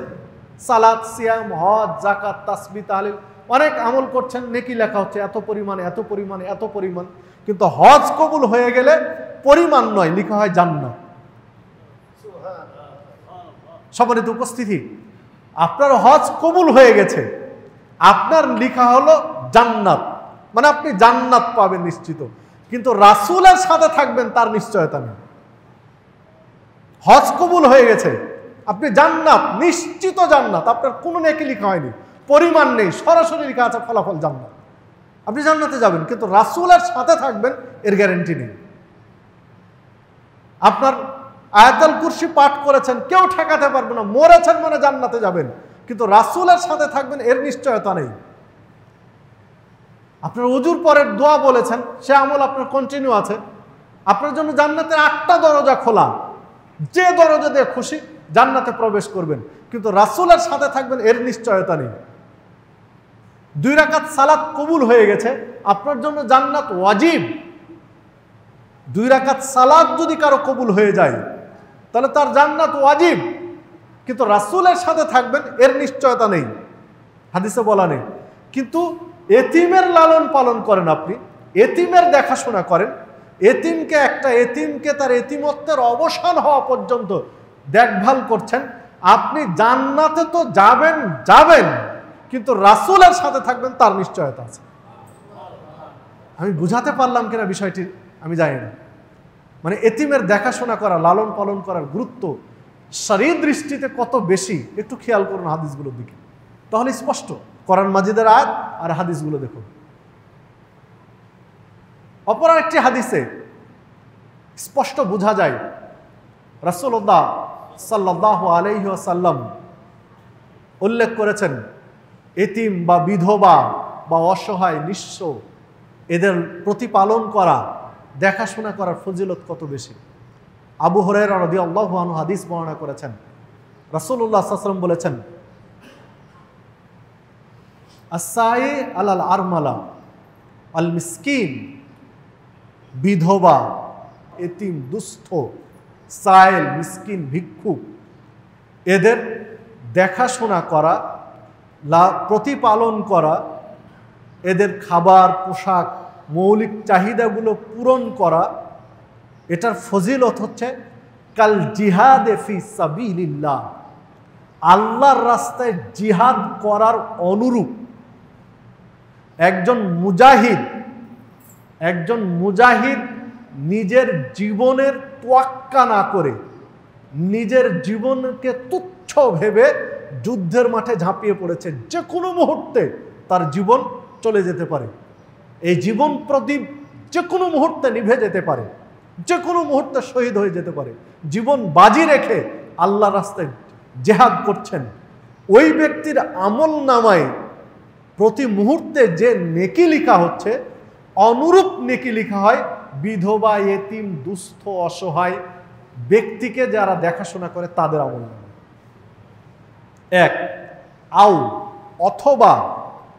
সালাত, সিয়াম, হজ, যাকাত, তাসবিহ, তাহলিল, অনেক আমল করছেন, নেকি লেখা হচ্ছে এত পরিমাণে এত পরিমাণে এত পরিমাণ, কিন্তু হজ কবুল হয়ে গেলে পরিমাণ নয়, লেখা হয় জান্নাত। সম্মানিত উপস্থিতি, আপনার হজ কবুল হয়ে গেছে, আপনার লেখা হলো জান্নাত, মানে আপনি জান্নাত পাবেন নিশ্চিত, কিন্তু রাসূলের সাথে থাকবেন তার নিশ্চয়তা নেই। হজ কবুল হয়ে গেছে, আপনি জান্নাত, নিশ্চিত জান্নাত, আপনার কোনো নেকি লেখা হয়নি, পরিমাণ নেই, সরাসরি লেখা আছে ফলাফল জান্নাত, আপনি জান্নাতে যাবেন, কিন্তু রাসূলের সাথে থাকবেন এর গ্যারান্টি নেই। আপনার আয়াতুল কুরসি পাঠ করেছেন, কেউ ঠেকাতে পারবে না, মরেছেন মানে জান্নাতে যাবেন, কিন্তু রাসূলের সাথে থাকবেন এর নিশ্চয়তা নেই। আপনার ওযুর পরের দোয়া বলেছেন, সে আমল আপনার কন্টিনিউ আছে, আপনার জন্য জান্নাতের 8টা দরজা খোলা, যে দরজা দিয়ে খুশি জান্নাতে প্রবেশ করবেন, কিন্তু রাসূলের সাথে থাকবেন এর নিশ্চয়তা নেই। 2 রাকাত সালাত কবুল হয়ে গেছে, আপনার জন্য জান্নাত ওয়াজিব। 2 রাকাত সালাত যদি কারো কবুল হয়ে যায় তাহলে তার জান্নাত ওয়াজিব, কিন্তু রাসূলের সাথে থাকবেন এর নিশ্চয়তা নেই, হাদিসে বলা নেই। কিন্তু এতিমের লালন পালন করেন, আপনি এতিমের দেখাশোনা করেন, এতিমকে তার এতিমত্বের অবসান হওয়া পর্যন্ত দেখভাল করছেন, আপনি জান্নাতে তো যাবেন, কিন্তু রাসূলের সাথে থাকবেন তার নিশ্চয়তা আছে। আমি বুঝাতে পারলাম কিনা বিষয়টি আমি জানি না। মানে এতিমের দেখাশোনা করা, লালন পালন করার গুরুত্ব শরীয়ত দৃষ্টিতে কত বেশি, একটু খেয়াল করুন হাদিসগুলোর দিকে, তাহলে স্পষ্ট। কোরআন মাজিদের আয়াত আর হাদিসগুলো দেখুন। অপর একটি হাদিসে স্পষ্ট বোঝা যায় রাসূলুল্লাহ সাল্লাল্লাহু আলাইহি ওয়াসাল্লাম উল্লেখ করেছেন এতিম বা বিধবা বা অসহায় নিঃস্ব এদের প্রতিপালন করা, দেখাশোনা করার ফজিলত কত বেশি। আবু হুরায়রা রাদিয়াল্লাহু আনহু হাদিস বর্ণনা করেছেন, রাসূলুল্লাহ সাল্লাল্লাহু আলাইহি ওয়াসাল্লাম বলেছেন, আস-সাই আলাল আরমালা আল মিসকিন, বিধবা, এতিম, দুস্থ, সাইল, মিসকিন, ভিক্ষুক, এদের দেখাশোনা করা, প্রতিপালন করা, এদের খাবার, পোশাক, মৌলিক চাহিদাগুলো পূরণ করা, এটার ফজিলত হচ্ছে কাল জিহাদে ফি সাবিলিল্লাহ, আল্লাহর রাস্তায় জিহাদ করার অনুরূপ। একজন মুজাহিদ নিজের জীবনের তোয়াক্কা না করে, নিজের জীবনকে তুচ্ছ ভেবে যুদ্ধের মাঠে ঝাঁপিয়ে পড়েছে, যে কোনো মুহূর্তে তার জীবন চলে যেতে পারে, এই জীবন প্রদীপ যে কোনো মুহূর্তে নিভে যেতে পারে, যে কোনো মুহূর্তে শহীদ হয়ে যেতে পারে, জীবন বাজি রেখে আল্লাহ রাস্তায় জিহাদ করছেন, ওই ব্যক্তির আমল নামায় প্রতি মুহূর্তে যে নেকি লেখা হচ্ছে, অনুরূপ নেকি লেখা হয় বিধবা, এতিম, দুস্থ, অসহায় ব্যক্তিকে যারা দেখাশোনা করে তাদের আমল নামায়। এক, অথবা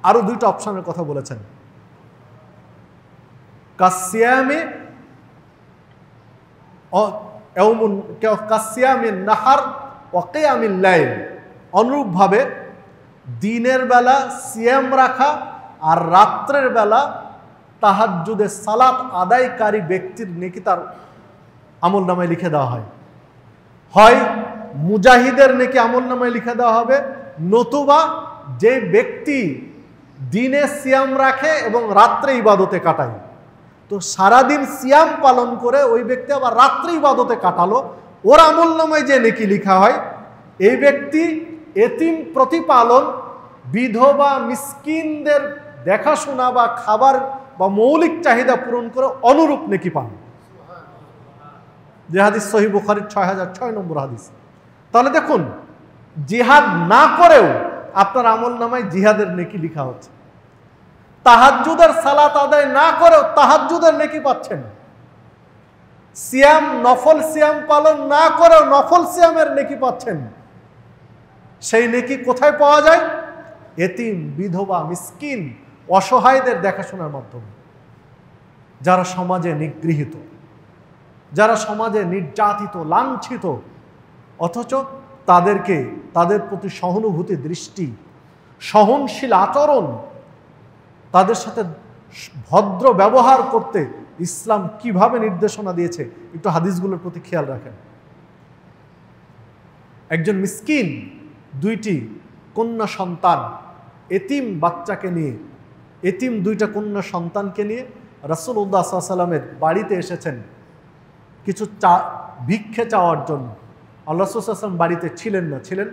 আরো 2টা অপশনের কথা বলেছেন, কাসিয়ামে নাহার ওয়া কিয়ামিল লাইল, অনুরূপভাবে দিনের বেলা সিয়াম রাখা আর রাত্রের বেলা তাহাজ্জুদের সালাত আদায়কারী ব্যক্তির নেকি তার আমলনামায় লিখে দেওয়া হয়। হয় মুজাহিদের নেকি আমলনামায় লিখে দেওয়া হবে, নতুবা যে ব্যক্তি দিনে সিয়াম রাখে এবং রাত্রে ইবাদতে কাটায়, তো সারাদিন সিয়াম পালন করে ওই ব্যক্তি আবার রাত্রে ইবাদতে কাটালো, ওর আমলনামায় যে নেকি লিখা হয়, এই ব্যক্তি এতিম প্রতিপালন, বিধবা মিসকিনদের দেখাশোনা বা খাবার বা মৌলিক চাহিদা পূরণ করে অনুরূপ নেকি পান। যে হাদিস সহিহ বুখারীর 6006 নম্বর হাদিস। তাহলে দেখুন, জিহাদ না করেও আপনার আমলনামায় জিহাদের নেকি লিখা হচ্ছে। তাহাজ্জুদের সালাত আদায় না করেও তাহাজ্জুদের নেকি পাচ্ছেন। সিয়াম, নফল সিয়াম পালন না করেও নফল সিয়ামের নেকি পাচ্ছেন। সেই নেকি কোথায় পাওয়া যায়? এতিম, বিধবা, মিসকিন, অসহায়দের দেখাশোনার মাধ্যমে। যারা সমাজে নিগৃহীত, যারা সমাজে নির্যাতিত, লাঞ্ছিত, অথচ তাদেরকে, তাদের প্রতি সহানুভূতি দৃষ্টি, সহনশীল আচরণ, তাদের সাথে ভদ্র ব্যবহার করতে ইসলাম কিভাবে নির্দেশনা দিয়েছে একটু হাদিসগুলোর প্রতি খেয়াল রাখেন। একজন মিসকিন, দুইটি কন্যা সন্তান, এতিম বাচ্চাকে নিয়ে, এতিম দুইটা কন্যা সন্তানকে নিয়ে রাসূলুল্লাহ সাল্লাল্লাহু আলাইহি ওয়াসাল্লামের বাড়িতে এসেছেন কিছু ভিক্ষে চাওয়ার জন্য। আল্লাহ রাসূল সাল্লাল্লাহু আলাইহি ওয়াসাল্লাম বাড়িতে ছিলেন না, ছিলেন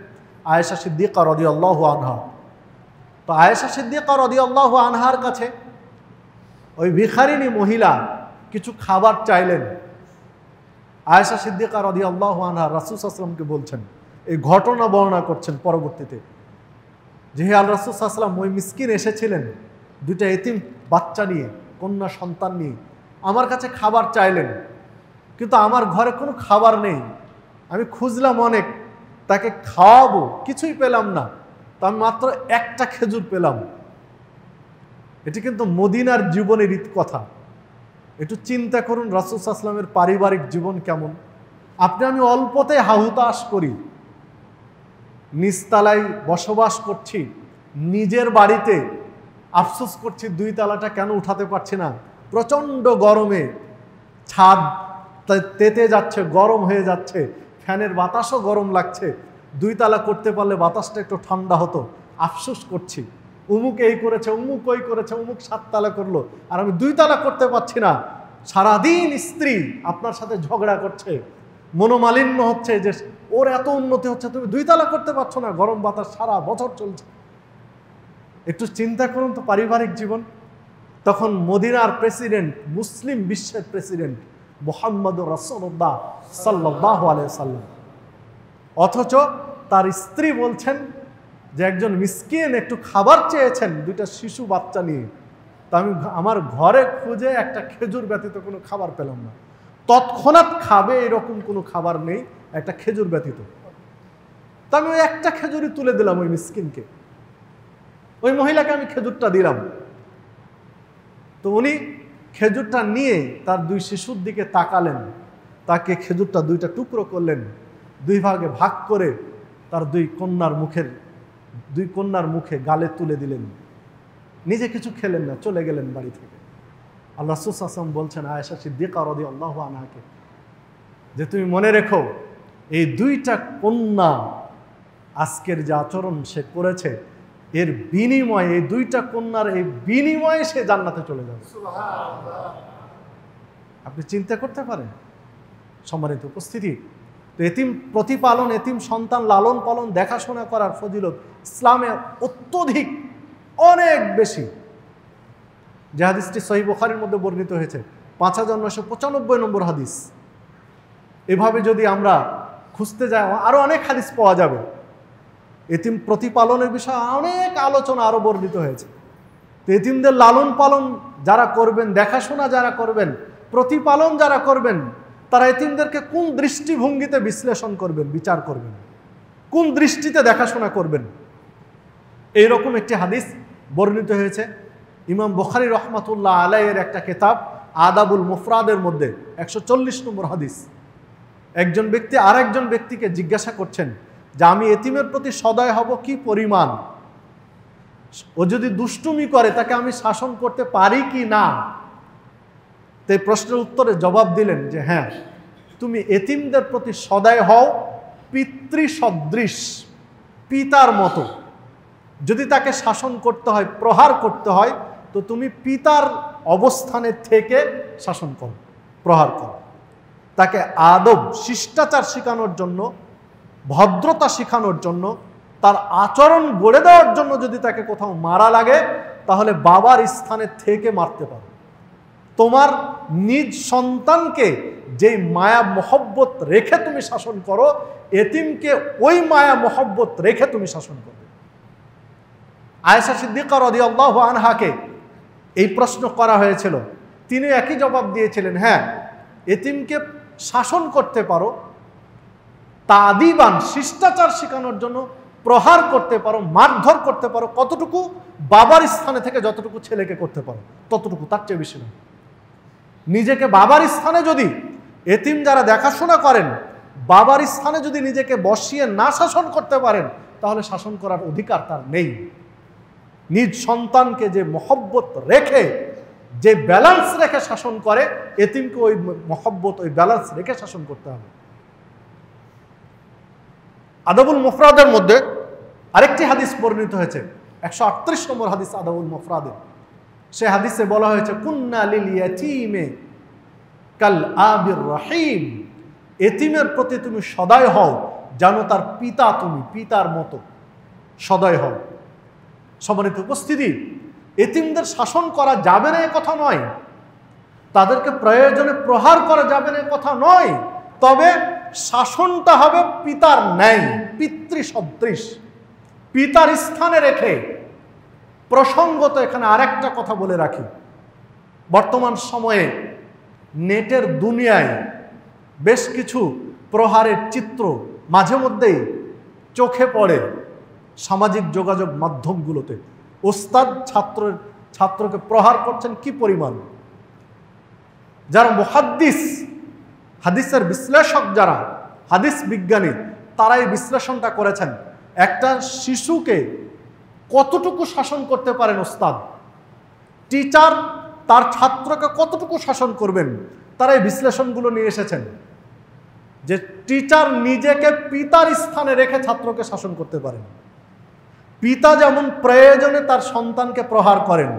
আয়েশা সিদ্দিকা রাদিয়াল্লাহু আনহা। তো আয়েশা সিদ্দিকা রাদিয়াল্লাহু আনহার কাছে ওই ভিখারিনী মহিলা কিছু খাবার চাইলেন। আয়েশা সিদ্দিকা রাদিয়াল্লাহু আনহা রাসূল সাল্লাল্লাহু আলাইহি ওয়াসাল্লামকে বলছেন, এই ঘটনা বর্ণনা করছেন পরবর্তীতে, যে হে আল্লাহ রাসূল সাল্লাল্লাহু আলাইহি ওয়াসাল্লাম, ওই মিসকিন এসেছিলেন দুইটা এতিম বাচ্চা নিয়ে, কন্যা সন্তান নিয়ে, আমার কাছে খাবার চাইলেন, কিন্তু আমার ঘরে কোনো খাবার নেই। আমি খুঁজলাম অনেক, তাকে খাওয়াবো, কিছুই পেলাম না। তো আমি মাত্র একটা খেজুর পেলাম। এটি কিন্তু মদিনার জীবনের কথা। একটু চিন্তা করুন রাসূল সাল্লাল্লাহু আলাইহি ওয়াসাল্লামের পারিবারিক জীবন কেমন। আপনি আমি অল্পতে হাহুতাশ করি, নিচতলায় বসবাস করছি, নিজের বাড়িতে আফসোস করছি 2 তলাটা কেন উঠাতে পারছি না, প্রচণ্ড গরমে ছাদ তেতে যাচ্ছে, গরম হয়ে যাচ্ছে, ফ্যানের বাতাসও গরম লাগছে, 2 তলা করতে পারলে বাতাসটা একটু ঠান্ডা হতো, আফসোস করছি, উমুক এই করেছে, উমুক ওই করেছে, উমুক 7 তলা করলো, আর আমি 2 তলা করতে পারছি না। সারাদিন স্ত্রী আপনার সাথে ঝগড়া করছে, মনোমালিন্য হচ্ছে যে ওর এত উন্নতি হচ্ছে, তুমি 2 তলা করতে পারছো না, গরম বাতাস সারা বছর চলছে। একটু চিন্তা করুন তো পারিবারিক জীবন। তখন মদিনার প্রেসিডেন্ট, মুসলিম বিশ্বের প্রেসিডেন্ট মুহাম্মদুর রাসূলুল্লাহ সাল্লাল্লাহু আলাইহি ওয়াসাল্লাম, অথচ তার স্ত্রী বলছেন যে একজন মিসকিন একটু খাবার চেয়েছেন 2টা শিশু বাচ্চা নিয়ে, তা আমি আমার ঘরে খুঁজে একটা খেজুর ব্যতীত কোনো খাবার পেলাম না। তৎক্ষণাৎ খাবে এরকম কোনো খাবার নেই একটা খেজুর ব্যতীত। তা আমি ওই একটা খেজুরই তুলে দিলাম ওই মিসকিনকে, ওই মহিলাকে আমি খেজুরটা দিলাম। তো উনি খেজুরটা নিয়ে তার 2 শিশুর দিকে তাকালেন, তাকে খেজুরটা 2টা টুকরো করলেন, 2 ভাগে ভাগ করে তার 2 কন্যার মুখে গালে তুলে দিলেন, নিজে কিছু খেলেন না, চলে গেলেন বাড়ি থেকে। আল্লাহ রাসূল সাল্লাল্লাহু আলাইহি ওয়াসাল্লাম বলছেন আয়েশা সিদ্দিকা রাদিয়াল্লাহু আনহাকে যে তুমি মনে রেখো, এই 2টা কন্যা আজকের যে আচরণ সে করেছে, এর বিনিময়ে, এই 2টা কন্যার এই বিনিময়ে সে জান্নাতে চলে যাবে। আপনি চিন্তা করতে পারেন সম্মানিত উপস্থিতি। তো এতিম প্রতিপালন, এতিম সন্তান লালন পালন, দেখাশোনা করার ফজিলত ইসলামে অত্যধিক, অনেক বেশি। যে হাদিসটি সহিহ বুখারীর মধ্যে বর্ণিত হয়েছে, 5995 নম্বর হাদিস। এভাবে যদি আমরা খুঁজতে যাই আরো অনেক হাদিস পাওয়া যাবে। এতিম প্রতিপালনের বিষয়ে অনেক আলোচনা আরো বর্ণিত হয়েছে। তো এতিমদের লালন পালন যারা করবেন, দেখাশোনা যারা করবেন, প্রতিপালন যারা করবেন, তারা এতিমদেরকে কোন দৃষ্টিভঙ্গিতে বিশ্লেষণ করবেন, বিচার করবেন, কোন দৃষ্টিতে দেখাশোনা করবেন, এইরকম একটি হাদিস বর্ণিত হয়েছে ইমাম বুখারী রহমাতুল্লাহ আলাইহির একটা কিতাব আদাবুল মুফরাদের মধ্যে 140 নম্বর হাদিস। একজন ব্যক্তি আরেকজন ব্যক্তিকে জিজ্ঞাসা করছেন যে আমি এতিমের প্রতি সদয় হব কি পরিমাণ, ও যদি দুষ্টুমি করে তাকে আমি শাসন করতে পারি কি না। তো এই প্রশ্নের উত্তরে জবাব দিলেন যে হ্যাঁ, তুমি এতিমদের প্রতি সদয় হও পিতৃসদৃশ, পিতার মতো। যদি তাকে শাসন করতে হয়, প্রহার করতে হয়, তো তুমি পিতার অবস্থানে থেকে শাসন করো, প্রহার করো। তাকে আদব, শিষ্টাচার শেখানোর জন্য, ভদ্রতা শেখানোর জন্য, তার আচরণ গড়ে দেওয়ার জন্য যদি তাকে কোথাও মারা লাগে, তাহলে বাবার স্থানে থেকে মারতে পারো। তোমার নিজ সন্তানকে যেই মায়া মহব্বত রেখে তুমি শাসন করো, এতিমকে ওই মায়া মহব্বত রেখে তুমি শাসন করবে। আয়েশা সিদ্দিকা রাদিয়াল্লাহু আনহাকে এই প্রশ্ন করা হয়েছিল, তিনি একই জবাব দিয়েছিলেন, হ্যাঁ, এতিমকে শাসন করতে পারো, তাদিবান, শিষ্টাচার শেখানোর জন্য প্রহার করতে পারো, মারধর করতে পারো। কতটুকু? বাবার স্থানে থেকে যতটুকু ছেলেকে করতে পারো ততটুকু, তার চেয়ে বেশি না। নিজেকে বাবার স্থানে যদি, এতিম যারা দেখাশোনা করেন, বাবার স্থানে যদি নিজেকে বসিয়ে না শাসন করতে পারেন, তাহলে শাসন করার অধিকার তার নেই। নিজ সন্তানকে যে মহব্বত রেখে, যে ব্যালেন্স রেখে শাসন করে, এতিমকে ওই মহব্বত, ওই ব্যালেন্স রেখে শাসন করতে হবে। আদাবুল মুফরাদের মধ্যে আরেকটি হাদিস বর্ণিত হয়েছে, 138 নম্বর হাদিস আদাবুল মুফরাদের। সে হাদিসে বলা হয়েছে, কুন্না লিল ইয়াতীমে কাল আবির রহিম, এতিমের প্রতি তুমি সদয় হও যেন তার পিতা, তুমি পিতার মতো সদয় হও। সম্মানিত উপস্থিতি, এতিমদের শাসন করা যাবে না এ কথা নয়, তাদেরকে প্রয়োজনে প্রহার করা যাবে না এ কথা নয়, তবে শাসনটা হবে পিতার ন্যায়, পিতৃসদৃশ, পিতার স্থানে রেখে। প্রসঙ্গত এখানে আরেকটা কথা বলে রাখি, বর্তমান সময়ে নেটের দুনিয়ায় বেশ কিছু প্রহারের চিত্র মাঝে মধ্যেই চোখে পড়ে সামাজিক যোগাযোগ মাধ্যমগুলোতে। ওস্তাদ ছাত্রকে প্রহার করছেন কি পরিমাণ। যারা মুহাদ্দিস, হাদিসের বিশ্লেষক, যারা হাদিস বিজ্ঞানী, তারা এই বিশ্লেষণটা করেছেন। একটা শিশুকে কতটুকু শাসন করতে পারেন ওস্তাদ, টিচার তার ছাত্রকে কতটুকু শাসন করবেন, তারা এই বিশ্লেষণগুলো নিয়ে এসেছেন যে টিচার নিজেকে পিতার স্থানে রেখে ছাত্রকে শাসন করতে পারেন। পিতা যেমন প্রয়োজনে তার সন্তানকে প্রহার করেন,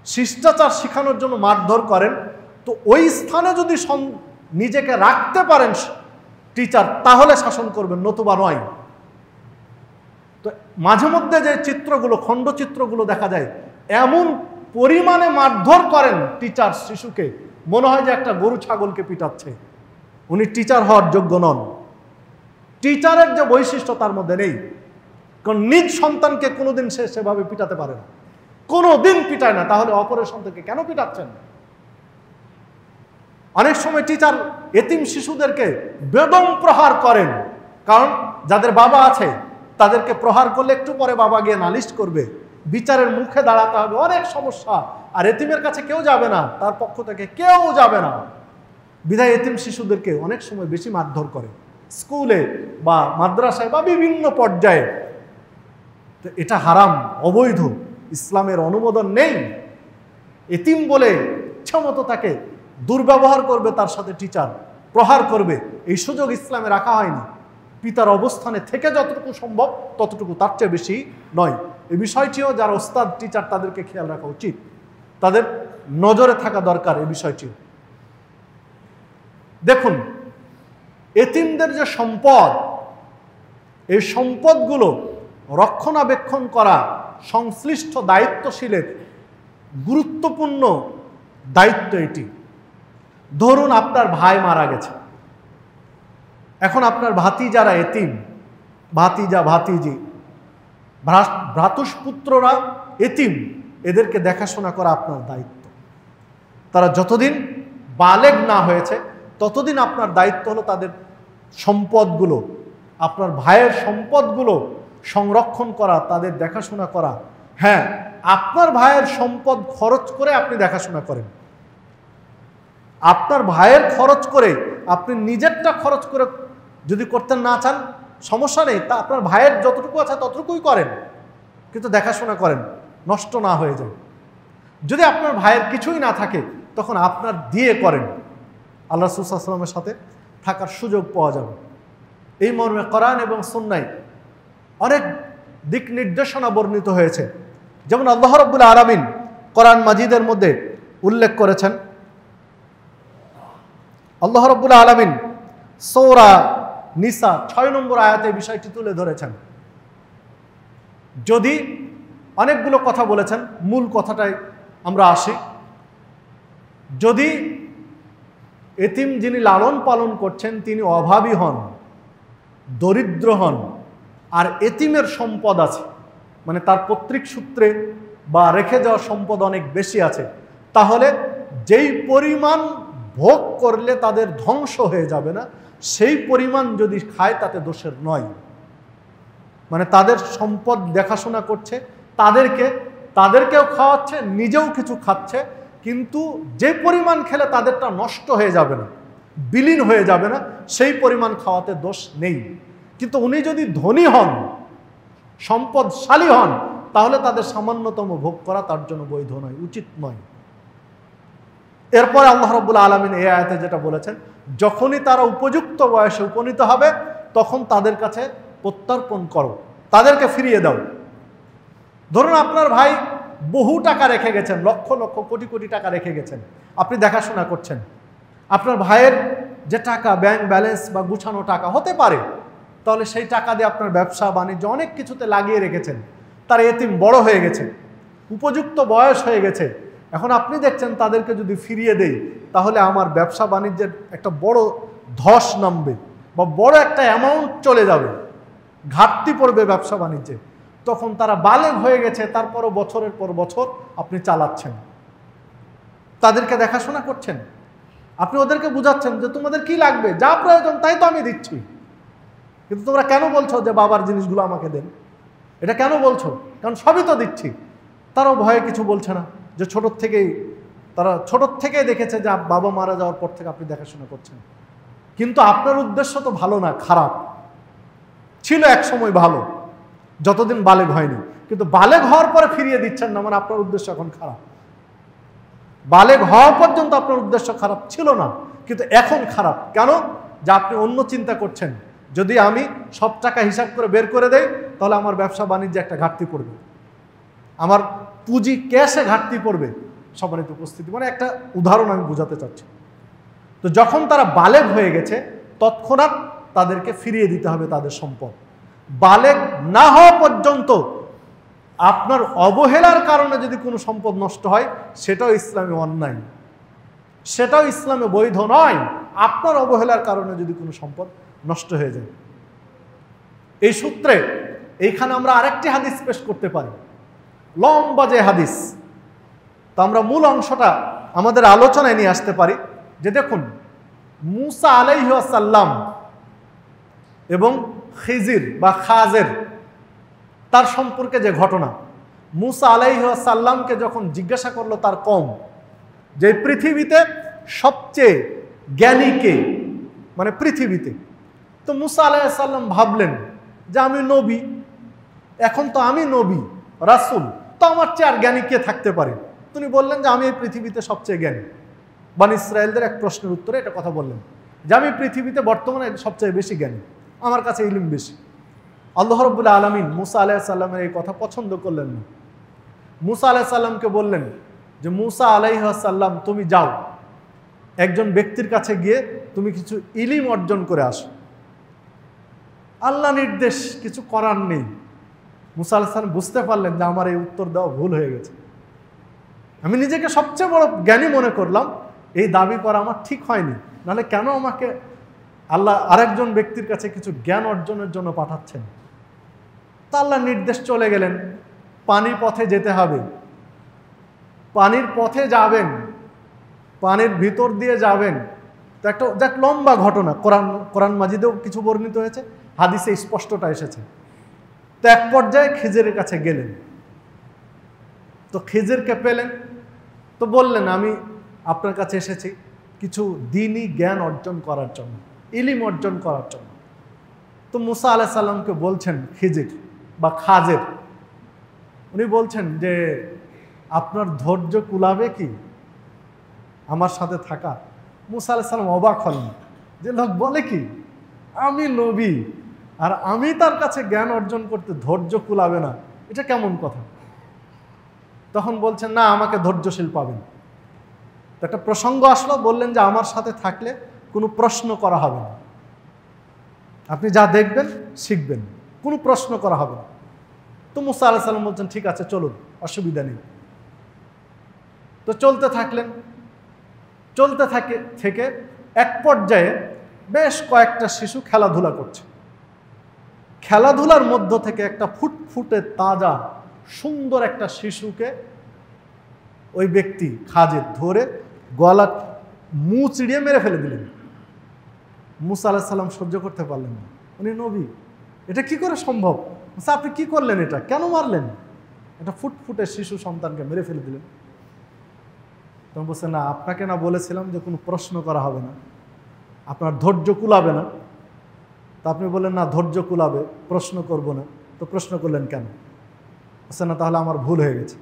শিষ্টাচার শেখানোর জন্য মারধর করেন, তো ওই স্থানে যদি নিজেকে রাখতে পারেন টিচার, তাহলে শাসন করবেন, নতুবা নয়। তো মাঝে মধ্যে যে চিত্রগুলো, খণ্ডচিত্রগুলো দেখা যায়, এমন পরিমাণে মারধর করেন টিচার শিশুকে, মনে হয় যে একটা গরু ছাগলকে পিটাচ্ছে। উনি টিচার হওয়ার যোগ্য নন, টিচারের যে বৈশিষ্ট্য তার মধ্যে নেই। কারণ নিজ সন্তানকে কোনোদিন সে সেভাবে পিটাতে পারে না, কোনোদিন পিটায় না, তাহলে অপরের সন্তানকে কেন পিটাচ্ছেন? অনেক সময় টিচার এতিম শিশুদেরকে বেদম প্রহার করেন, কারণ যাদের বাবা আছে তাদেরকে প্রহার করলে একটু পরে বাবা গিয়ে নালিশ করবে, বিচারের মুখে দাঁড়াতে হবে, অনেক সমস্যা। আর এতিমের কাছে কেউ যাবে না, তার পক্ষ থেকে কেউ যাবে না, বিধায় এতিম শিশুদেরকে অনেক সময় বেশি মারধর করে, স্কুলে বা মাদ্রাসায় বা বিভিন্ন পর্যায়ে। তো এটা হারাম, অবৈধ, ইসলামের অনুমোদন নেই। এতিম বলে ইচ্ছামতো তাকে দুর্ব্যবহার করবে, তার সাথে টিচার প্রহার করবে, এই সুযোগ ইসলামে রাখা হয়নি। পিতার অবস্থানে থেকে যতটুকু সম্ভব ততটুকু, তার চেয়ে বেশি নয়। এই বিষয়টিও যারা ওস্তাদ, টিচার, তাদেরকে খেয়াল রাখা উচিত, তাদের নজরে থাকা দরকার এই বিষয়টিও। দেখুন, এতিমদের যে সম্পদ, এই সম্পদগুলো রক্ষণাবেক্ষণ করা সংশ্লিষ্ট দায়িত্বশীলের গুরুত্বপূর্ণ দায়িত্ব এটি। ধরুন আপনার ভাই মারা গেছে, এখন আপনার ভাতিজারা এতিম, ভাতিজা, ভাতিজি, ভ্রাতুষ্পুত্ররা এতিম, এদেরকে দেখাশোনা করা আপনার দায়িত্ব। তারা যতদিন বালেগ না হয়েছে ততদিন আপনার দায়িত্ব হলো তাদের সম্পদগুলো, আপনার ভাইয়ের সম্পদগুলো সংরক্ষণ করা, তাদের দেখাশোনা করা। হ্যাঁ, আপনার ভাইয়ের সম্পদ খরচ করে আপনি দেখাশোনা করেন, আপনার ভাইয়ের খরচ করে, আপনি নিজেরটা খরচ করে যদি করতে না চান, সমস্যা নেই, তা আপনার ভাইয়ের যতটুকু আছে ততটুকুই করেন, কিন্তু দেখাশোনা করেন নষ্ট না হয়ে যায়। যদি আপনার ভাইয়ের কিছুই না থাকে তখন আপনার দিয়ে করেন, আল্লাহ রাসূল সাল্লাল্লাহু আলাইহি ওয়াসাল্লামের সাথে থাকার সুযোগ পাওয়া যাবে। এই মর্মে কোরআন এবং সুন্নাহয় অনেক দিক নির্দেশনা বর্ণিত হয়েছে। যেমন আল্লাহ রাব্বুল আলামিন কোরআন মাজিদের মধ্যে উল্লেখ করেছেন, আল্লাহ রাব্বুল আলামিন সূরা নিসা 6 নম্বর আয়াতে বিষয়টি তুলে ধরেছেন। যদি অনেকগুলো কথা বলেছেন, মূল কথাটাই আমরা আসি। যদি এতিম যিনি লালন পালন করছেন তিনি অভাবী হন, দরিদ্র হন, আর এতিমের সম্পদ আছে, মানে তার পৈতৃক সূত্রে বা রেখে যাওয়া সম্পদ অনেক বেশি আছে, তাহলে যেই পরিমাণ ভোগ করলে তাদের ধ্বংস হয়ে যাবে না, সেই পরিমাণ যদি খায় তাতে দোষের নয়। মানে তাদের সম্পদ দেখাশোনা করছে, তাদেরকেও খাওয়াচ্ছে, নিজেও কিছু খাচ্ছে, কিন্তু যে পরিমাণ খেলে তাদেরটা নষ্ট হয়ে যাবে না, বিলীন হয়ে যাবে না, সেই পরিমাণ খাওয়াতে দোষ নেই। কিন্তু উনি যদি ধনী হন, সম্পদশালী হন, তাহলে তাদের সামান্যতম ভোগ করা তার জন্য বৈধ নয়, উচিত নয়। এরপরে আল্লাহ রাব্বুল আলামিন এই আয়াতে যেটা বলেছেন, যখনই তারা উপযুক্ত বয়সে উপনীত হবে তখন তাদের কাছে প্রত্যর্পণ করো, তাদেরকে ফিরিয়ে দাও। ধরুন আপনার ভাই বহু টাকা রেখে গেছেন, লক্ষ লক্ষ কোটি কোটি টাকা রেখে গেছেন, আপনি দেখাশোনা করছেন। আপনার ভাইয়ের যে টাকা, ব্যাংক ব্যালেন্স বা গুছানো টাকা হতে পারে, তাহলে সেই টাকা দিয়ে আপনার ব্যবসা বাণিজ্য অনেক কিছুতে লাগিয়ে রেখেছেন। তার এতিম বড় হয়ে গেছে, উপযুক্ত বয়স হয়ে গেছে, এখন আপনি দেখছেন তাদেরকে যদি ফিরিয়ে দেই তাহলে আমার ব্যবসা বাণিজ্যের একটা বড় ধস নামবে বা বড় একটা অ্যামাউন্ট চলে যাবে, ঘাটতি পড়বে ব্যবসা বাণিজ্যে। তখন তারা বালেগ হয়ে গেছে, তারপরও বছরের পর বছর আপনি চালাচ্ছেন, তাদেরকে দেখাশোনা করছেন, আপনি ওদেরকে বুঝাচ্ছেন যে তোমাদের কি লাগবে, যা প্রয়োজন তাই তো আমি দিচ্ছি, কিন্তু তোমরা কেন বলছো যে বাবার জিনিসগুলো আমাকে দেন? এটা কেন বলছো? কারণ সবই তো দিচ্ছি। তারাও ভয়ে কিছু বলছে না, যে তারা ছোট থেকেই দেখেছে যে বাবা মারা যাওয়ার পর থেকে আপনি দেখাশোনা করছেন। কিন্তু আপনার উদ্দেশ্য তো ভালো না, খারাপ ছিল, এক সময় ভালো, যতদিন বালেগ হয়নি। কিন্তু বালেগ হওয়ার পরে ফিরিয়ে দিচ্ছেন না, মানে আপনার উদ্দেশ্য এখন খারাপ। বালেগ হওয়া পর্যন্ত আপনার উদ্দেশ্য খারাপ ছিল না, কিন্তু এখন খারাপ। কেন? যে আপনি অন্য চিন্তা করছেন, যদি আমি সব টাকা হিসাব করে বের করে দেই তাহলে আমার ব্যবসা বাণিজ্যে একটা ঘাটতি পড়বে, আমার পুঁজি ক্যাশে ঘাটতি পড়বে। সম্মানিত উপস্থিতি, মানে একটা উদাহরণ আমি বোঝাতে চাচ্ছি। তো যখন তারা বালেগ হয়ে গেছে তৎক্ষণাৎ তাদেরকে ফিরিয়ে দিতে হবে তাদের সম্পদ। বালেগ না হওয়া পর্যন্ত আপনার অবহেলার কারণে যদি কোনো সম্পদ নষ্ট হয় সেটাও ইসলামে অন্যায়, সেটাও ইসলামে বৈধ নয়। আপনার অবহেলার কারণে যদি কোনো সম্পদ নষ্ট হয়ে যায়। এই সূত্রে এইখানে আমরা আরেকটি হাদিস পেশ করতে পারি, লম্বা যে হাদিস, তো আমরা মূল অংশটা আমাদের আলোচনায় নিয়ে আসতে পারি। যে দেখুন, মুসা আলাইহিস সালাম এবং খিজির বা খাজের তার সম্পর্কে যে ঘটনা, মুসা আলাইহিস সালামকে যখন জিজ্ঞাসা করলো তার কওম যে পৃথিবীতে সবচেয়ে জ্ঞানী কে, মানে পৃথিবীতে, তো মুসা আলাইহিস সালাম ভাবলেন যে আমি নবী, এখন তো আমি নবী রাসূল, তো আমার চেয়ে আর জ্ঞানী কে থাকতে পারে। তিনি বললেন যে আমি এই পৃথিবীতে সবচেয়ে জ্ঞানী। বনী ইসরায়েলদের এক প্রশ্নের উত্তরে এটা কথা বললেন যে আমি পৃথিবীতে বর্তমানে সবচেয়ে বেশি জ্ঞানী, আমার কাছে ইলম বেশি। আল্লাহ রাব্বুল আলামিন মুসা আলাইহিস সালামের এই কথা পছন্দ করলেন না। মুসা আলাইহিস সালামকে বললেন যে মুসা আলাইহিস সালাম, তুমি যাও একজন ব্যক্তির কাছে গিয়ে তুমি কিছু ইলম অর্জন করে আসো। আল্লাহ নির্দেশ, কিছু করার নেই। মুসা আলাইহিস সালাম বুঝতে পারলেন যে আমার এই উত্তর দেওয়া ভুল হয়ে গেছে, আমি নিজেকে সবচেয়ে বড় জ্ঞানী মনে করলাম, এই দাবি করা আমার ঠিক হয়নি। নাহলে কেন আমাকে আল্লাহ আরেকজন ব্যক্তির কাছে কিছু জ্ঞান অর্জনের জন্য পাঠাচ্ছেন? তা আল্লাহ নির্দেশ, চলে গেলেন, পানির পথে যেতে হবে, পানির পথে যাবেন, পানির ভিতর দিয়ে যাবেন। তো একটা যাক লম্বা ঘটনা, কোরআন মাজিদেও কিছু বর্ণিত হয়েছে, হাদিসে স্পষ্টটা এসেছে। তো এক পর্যায়ে খিজিরের কাছে গেলেন, তো খিজিরকে পেলেন, তো বললেন আমি আপনার কাছে এসেছি কিছু দ্বীনি জ্ঞান অর্জন করার জন্য, ইলম অর্জন করার জন্য। তো মুসা আলাইহিস সালামকে বলছেন খিজির বা খাজের, উনি বলছেন যে আপনার ধৈর্য কুলাবে কি আমার সাথে থাকা? মুসা আলাইহিস সালাম অবাক হলেন যে লোক বলে কি, আমি নবী আর আমি তার কাছে জ্ঞান অর্জন করতে ধৈর্য কুলাবে না, এটা কেমন কথা? তখন বলছেন না, আমাকে ধৈর্যশীল পাবেন। তো একটা প্রসঙ্গ আসলো, বললেন যে আমার সাথে থাকলে কোনো প্রশ্ন করা হবে না, আপনি যা দেখবেন শিখবেন, কোনো প্রশ্ন করা হবে না। তো মুসা আলাইহিস সালাম বলছেন ঠিক আছে চলুন, অসুবিধা নেই। তো চলতে থাকলেন, চলতে থেকে এক পর্যায়ে বেশ কয়েকটা শিশু খেলাধুলা করছে। খেলাধুলার মধ্য থেকে একটা ফুটফুটে তাজা সুন্দর একটা শিশুকে ওই ব্যক্তি খাজির ধরে গলা মুখ চিড়িয়ে মেরে ফেলে দিলেন। মুসা আলাইহিস সালাম সহ্য করতে পারলেন না, উনি নবী, এটা কি করে সম্ভব? মুসা আপনি কি করলেন, এটা কেন মারলেন? একটা ফুটফুটে শিশু সন্তানকে মেরে ফেলে দিলেন। তখন বলছে না, আপনাকে না বলেছিলাম যে কোনো প্রশ্ন করা হবে না, আপনার ধৈর্য কুলাবে না। তা আপনি বললেন না ধৈর্য কুলাবে, প্রশ্ন করব না, তো প্রশ্ন করলেন কেন? বলছে না তাহলে আমার ভুল হয়ে গেছে,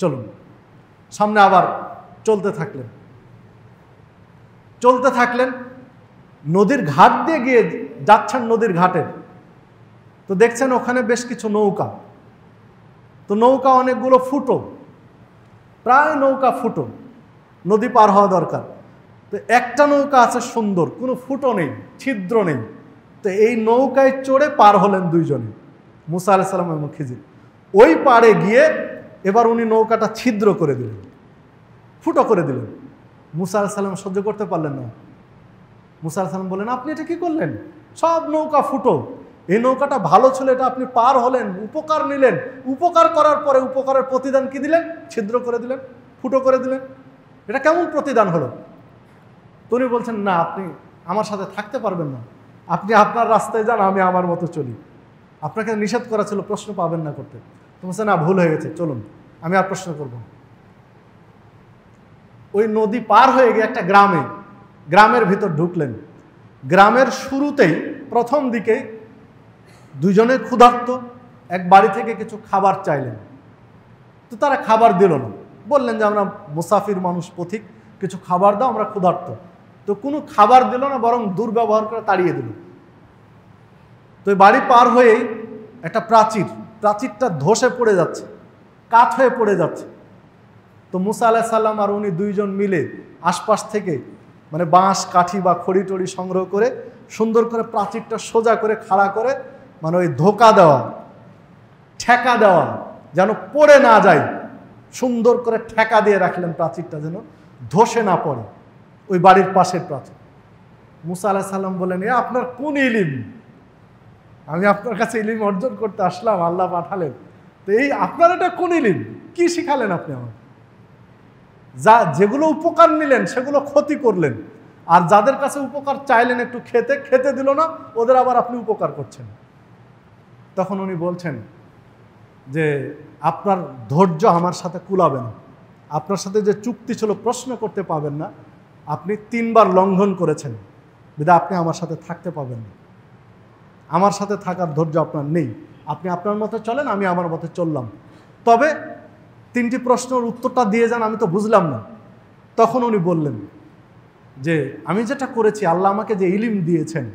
চলুন। সামনে আবার চলতে থাকলেন, চলতে থাকলেন, নদীর ঘাট দিয়ে গিয়ে যাচ্ছেন নদীর ঘাটে। তো দেখছেন ওখানে বেশ কিছু নৌকা, তো নৌকা অনেকগুলো ফুটো, প্রায় নৌকা ফুটো, নদী পার হওয়া দরকার। তো একটা নৌকা আছে সুন্দর, কোনো ফুটো নেই, ছিদ্র নেই। তো এই নৌকায় চড়ে পার হলেন দুইজনে, মুসা আলাইহিস সালাম এবং খিজির। ওই পাড়ে গিয়ে এবার উনি নৌকাটা ছিদ্র করে দিলেন, ফুটো করে দিলেন। মুসা আলাইহিস সালাম সহ্য করতে পারলেন না। মুসা আলাইহিস সালাম বললেন আপনি এটা কি করলেন? সব নৌকা ফুটো, এই নৌকাটা ভালো ছিল, এটা আপনি পার হলেন, উপকার নিলেন, উপকার করার পরে উপকারের প্রতিদান কি দিলেন? ছিদ্র করে দিলেন, ফুটো করে দিলেন। এটা কেমন প্রতিদান হলো? উনি বলছেন না, আপনি আমার সাথে থাকতে পারবেন না, আপনি আপনার রাস্তায় যান, আমি আমার মতো চলি, আপনাকে নিষেধ করা ছিল প্রশ্ন পাবেন না করতে। তো বলছে না, ভুল হয়ে গেছে, চলুন, আমি আর প্রশ্ন করব। ওই নদী পার হয়ে গিয়ে একটা গ্রামের ভিতর ঢুকলেন। গ্রামের শুরুতেই প্রথম দিকেই দুইজনে ক্ষুধার্ত, এক বাড়ি থেকে কিছু খাবার চাইলেন। তো তারা খাবার দিল না, বললেন যে আমরা মুসাফির মানুষ, পথিক, কিছু খাবার দাও, আমরা ক্ষুধার্ত। তো কোনো খাবার দিল না, বরং দুর্ব্যবহার করে তাড়িয়ে দিল। তো বাড়ি পার হয়েই একটা প্রাচীরটা ধসে পড়ে যাচ্ছে, কাঠ হয়ে পড়ে যাচ্ছে। তো মুসা আলাইহিস সালাম আর উনি দুইজন মিলে আশপাশ থেকে মানে বাঁশ কাঠি বা খড়ি টড়ি সংগ্রহ করে সুন্দর করে প্রাচীরটা সোজা করে খাড়া করে, মানে ওই ধোকা দেওয়া, ঠেকা দেওয়া যেন পড়ে না যায়, সুন্দর করে ঠেকা দিয়ে রাখলেন প্রাচীরটা যেন ধসে না পড়ে, ওই বাড়ির পাশের প্রাচীর। মুসা আলাইহিস সালাম বলেন এ আপনার কোন ইলিম? আমি আপনার কাছে ইলিম অর্জন করতে আসলাম, আল্লাহ পাঠালেন, তো এই আপনার এটা কোন ইলিম? কি শিখালেন আপনি আমার? যেগুলো উপকার নিলেন সেগুলো ক্ষতি করলেন, আর যাদের কাছে উপকার চাইলেন একটু খেতে দিল না, ওদের আবার আপনি উপকার করছেন। তখন উনি বলছেন যে আপনার ধৈর্য আমার সাথে কুলাবে না, আপনার সাথে যে চুক্তি ছিল প্রশ্ন করতে পাবেন না, আপনি 3 বার লঙ্ঘন করেছেন, বিধায় আপনি আমার সাথে থাকতে পাবেন না, আমার সাথে থাকার ধৈর্য আপনার নেই, আপনি আপনার মতো চলেন, আমি আমার মতো চললাম, তবে 3টি প্রশ্নের উত্তরটা দিয়ে যান, আমি তো বুঝলাম না। তখন উনি বললেন যে আমি যেটা করেছি, আল্লাহ আমাকে যে ইলিম দিয়েছেন,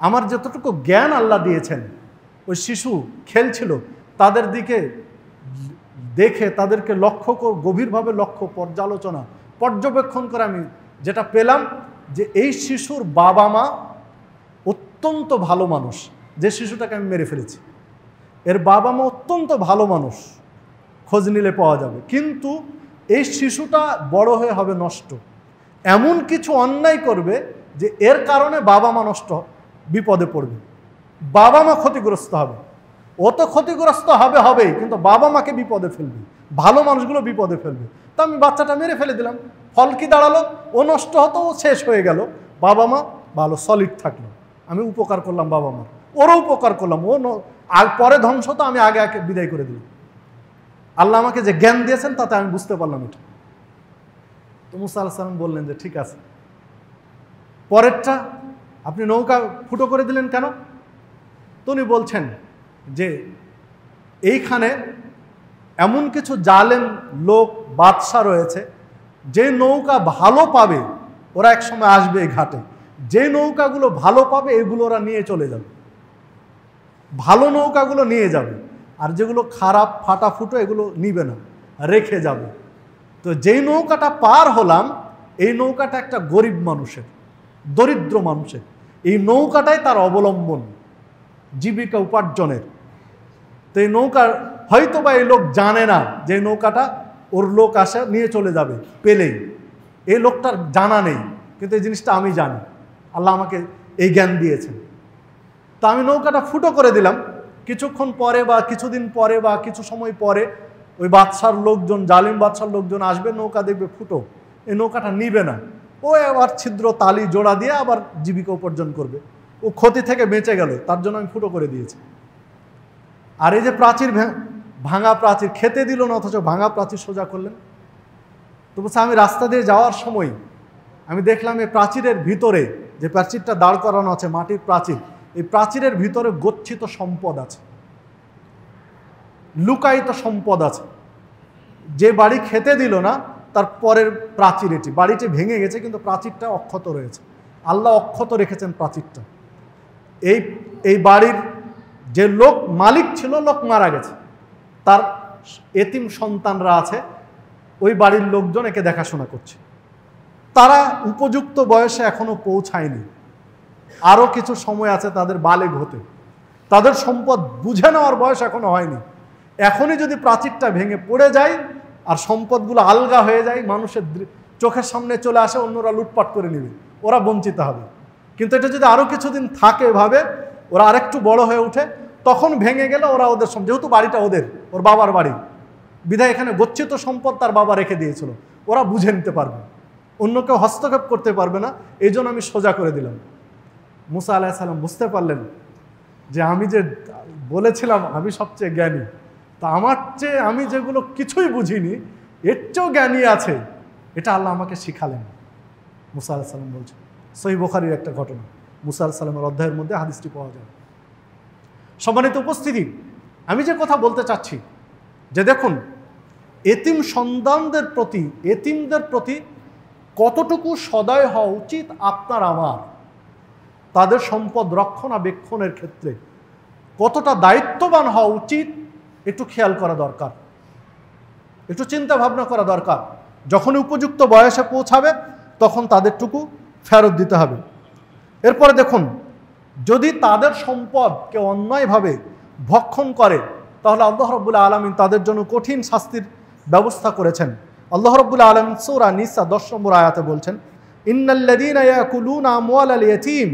আমার যতটুকু জ্ঞান আল্লাহ দিয়েছেন, ওই শিশু খেলছিল, তাদের দিকে দেখে তাদেরকে গভীরভাবে পর্যবেক্ষণ করে আমি যেটা পেলাম যে এই শিশুর বাবা মা অত্যন্ত ভালো মানুষ, যে শিশুটাকে আমি মেরে ফেলেছি এর বাবা মা অত্যন্ত ভালো মানুষ, খোঁজ নিলে পাওয়া যাবে, কিন্তু এই শিশুটা বড় হয়ে হবে নষ্ট, এমন কিছু অন্যায় করবে যে এর কারণে বাবা মা নষ্ট, বিপদে পড়বে, বাবা মা ক্ষতিগ্রস্ত হবে, ও তো ক্ষতিগ্রস্ত হবেই, কিন্তু বাবা মাকে বিপদে ফেলবে, ভালো মানুষগুলো বিপদে ফেলবে। তো আমি বাচ্চাটা মেরে ফেলে দিলাম, ফল কি দাঁড়ালো? ও নষ্ট হতো, ও শেষ হয়ে গেল, বাবা মা ভালো সলিড থাকলো, আমি উপকার করলাম বাবা মার, ওরও উপকার করলাম, আর পরে ধ্বংস তো আমি আগে বিদায় করে দিলাম। আল্লাহ আমাকে যে জ্ঞান দিয়েছেন তাতে আমি বুঝতে পারলাম এটা। তো মুসা আলাইহিস সালাম বললেন যে ঠিক আছে। পরেরটা আপনি নৌকা ফুটো করে দিলেন কেন? তো উনি বলছেন যে এইখানে এমন কিছু জালেম লোক বাদশা রয়েছে, যে নৌকা ভালো পাবে ওরা একসময় আসবে এই ঘাটে, যে নৌকাগুলো ভালো পাবে এগুলো ওরা নিয়ে চলে যাবে, ভালো নৌকাগুলো নিয়ে যাবে, আর যেগুলো খারাপ ফাটা ফুটো এগুলো নিবে না, রেখে যাবে। তো যেই নৌকাটা পার হলাম, এই নৌকাটা একটা গরিব মানুষের, দরিদ্র মানুষের, এই নৌকাটাই তার অবলম্বন, জীবিকা উপার্জনের। তো এই নৌকার হয়তো বা এই লোক জানে না যে নৌকাটা ওর লোক আসে নিয়ে চলে যাবে পেলেই, এই লোকটার জানা নেই, কিন্তু এই জিনিসটা আমি জানি, আল্লাহ আমাকে এই জ্ঞান দিয়েছেন। তা আমি নৌকাটা ফুটো করে দিলাম। কিছুক্ষণ পরে বা কিছুদিন পরে বা কিছু সময় পরে ওই বাদশার লোকজন, জালিম বাদশার লোকজন আসবে, নৌকা দেখবে ফুটো, এই নৌকাটা নিবে না, ও আবার ছিদ্র তালি জোড়া দিয়ে আবার জীবিকা উপার্জন করবে, ও ক্ষতি থেকে বেঁচে গেল, তার জন্য আমি ফুটো করে দিয়েছি। আর এই যে প্রাচীর, ভাঙা প্রাচীর খেতে দিল না, অথচ ভাঙা প্রাচীর সোজা করলেন। তো বলছে আমি রাস্তা দিয়ে যাওয়ার সময় আমি দেখলাম এই প্রাচীরের ভিতরে, যে প্রাচীরটা দাঁড় করানো আছে মাটির প্রাচীর, এই প্রাচীরের ভিতরে গচ্ছিত সম্পদ আছে, লুকায়িত সম্পদ আছে। যে বাড়ি খেতে দিল না তার পরের প্রাচীর এটি, বাড়িটি ভেঙে গেছে কিন্তু প্রাচীরটা অক্ষত রয়েছে, আল্লাহ অক্ষত রেখেছেন প্রাচীরটা। এই বাড়ির যে লোক মালিক ছিল, লোক মারা গেছে, তার এতিম সন্তানরা আছে, ওই বাড়ির লোকজন একে দেখাশোনা করছে। তারা উপযুক্ত বয়সে এখনো পৌঁছায়নি, আরও কিছু সময় আছে তাদের বালেগ হতে, তাদের সম্পদ বুঝে নেওয়ার বয়স এখনো হয়নি। এখনই যদি প্রাচীরটা ভেঙে পড়ে যায় আর সম্পদগুলো আলগা হয়ে যায়, মানুষের চোখের সামনে চলে আসে, অন্যরা লুটপাট করে নেবে, ওরা বঞ্চিত হবে। কিন্তু এটা যদি আরও কিছুদিন থাকে এভাবে, ওরা আরেকটু বড় হয়ে ওঠে, তখন ভেঙে গেলে ওরা ওদের, যেহেতু বাড়িটা ওদের, ওর বাবার বাড়ি বিধায় এখানে গচ্ছিত সম্পদ তার বাবা রেখে দিয়েছিল, ওরা বুঝে নিতে পারবে, অন্য কেউ হস্তক্ষেপ করতে পারবে না, এই জন্য আমি সোজা করে দিলাম। মুসা আলাইহিস সালাম বুঝতে পারলেন যে আমি যে বলেছিলাম আমি সবচেয়ে জ্ঞানী, তা আমার চেয়ে আমি যেগুলো কিছুই বুঝিনি এর চেয়েও জ্ঞানী আছে, এটা আল্লাহ আমাকে শিখালেন। মুসা আলাইহিস সালাম বলছেন, সহিহ বুখারীর একটা ঘটনা, মুসা আলাইহিস সালামের অধ্যায়ের মধ্যে হাদিসটি পাওয়া যায়। সম্মানিত উপস্থিতি, আমি যে কথা বলতে চাচ্ছি যে দেখুন, এতিম সন্তানদের প্রতি, এতিমদের প্রতি কতটুকু সদয় হওয়া উচিত আপনার আমার, তাদের সম্পদ রক্ষণাবেক্ষণের ক্ষেত্রে কতটা দায়িত্ববান হওয়া উচিত, একটু খেয়াল করা দরকার, একটু চিন্তা ভাবনা করা দরকার। যখন উপযুক্ত বয়সে পৌঁছাবে তখন তাদেরটুকু ফেরত দিতে হবে। এরপরে দেখুন, যদি তাদের সম্পদ কেউ অন্যায়ভাবে ভক্ষণ করে তাহলে আল্লাহ রাব্বুল আলামিন তাদের জন্য কঠিন শাস্তির ব্যবস্থা করেছেন। আল্লাহ রাব্বুল আলামিন সূরা নিসা 10 নম্বর আয়াতে বলছেন, ইন্নাল্লাযীনা ইয়াকুলুনা আমওয়ালাল ইয়াতীম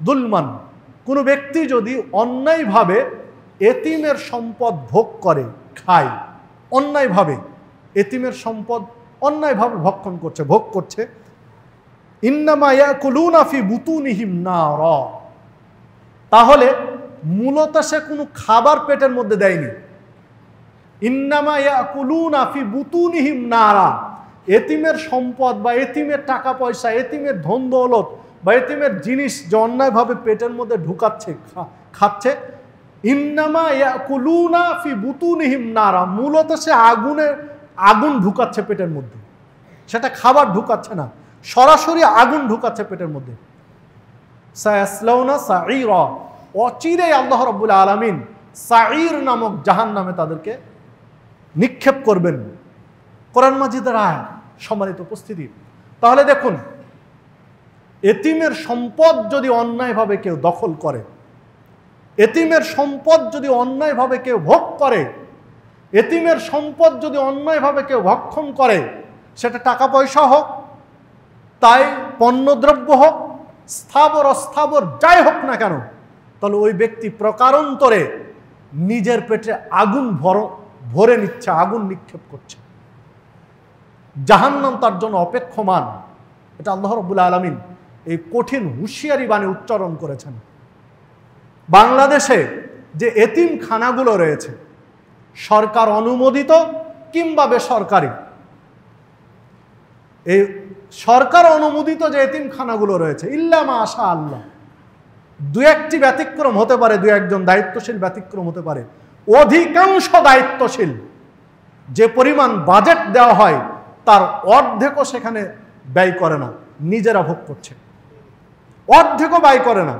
যুলমান, কোনো ব্যক্তি যদি অন্যায়ভাবে এতিমের সম্পদ ভোগ করে, খায়, অন্যায়ভাবে এতিমের সম্পদ অন্যায়ভাবে ভক্ষণ করছে, ভোগ করছে, ইন্নামা ইয়াকুলুনা ফি বুতুনিহিম নারা, তাহলে মূলত সে কোনো খাবার পেটের মধ্যে দেয়নি। ইন্নামা ইয়াকুলুনা ফি বুতুনিহিম নারা, এতিমের সম্পদ বা এতিমের টাকা পয়সা, এতিমের ধন দৌলত বা এতিমের জিনিস যে অন্যায়ভাবে পেটের মধ্যে ঢুকাচ্ছে, খাচ্ছে, ইন্নামা ইয়াকুলুনা ফি বুতুনিহিম নারা, মূলত সে আগুন ঢুকাচ্ছে পেটের মধ্যে, সেটা খাবার ঢুকাচ্ছে না, সরাসরি আগুন ঢুকাচ্ছে পেটের মধ্যে। সায়াসলাউনা সাঈরা, অচিরেই আল্লাহ রাব্বুল আলামিন সাঈর নামক জাহান্নামে তাদেরকে নিক্ষেপ করবেন। কোরআন মাজিদের আয়াত। সম্মানিত উপস্থিতি, তাহলে দেখুন, এতিমের সম্পদ যদি অন্যায়ভাবে কেউ দখল করে, এতিমের সম্পদ যদি অন্যায়ভাবে কেউ ভোগ করে, এতিমের সম্পদ যদি অন্যায়ভাবে কেউ ভক্ষণ করে, সেটা টাকা পয়সা হোক, তাই পণ্যদ্রব্য হোক, স্থাবর অস্থাবর যাই হোক না কেন, তাহলে ওই ব্যক্তি প্রকারান্তরে নিজের পেটে আগুন ভরে নিচ্ছে, আগুন নিক্ষেপ করছে, জাহান্নাম তার জন্য অপেক্ষমান। এটা আল্লাহ রাব্বুল আলামিন এই কঠিন হুঁশিয়ারি বাণী উচ্চারণ করেছেন। বাংলাদেশে যে এতিমখানাগুলো রয়েছে, সরকার অনুমোদিত কিংবা বেসরকারি, এই সরকার অনুমোদিত যে এতিমখানাগুলো রয়েছে, ইল্লা মাশা আল্লাহ, দু একটি ব্যতিক্রম হতে পারে, দু একজন দায়িত্বশীল ব্যতিক্রম হতে পারে। অধিকাংশ দায়িত্বশীল যে পরিমাণ বাজেট দেওয়া হয় তার অর্ধেকও সেখানে ব্যয় করে না, নিজেরা ভোগ করছে। অর্ধেকও ব্যয় করে না।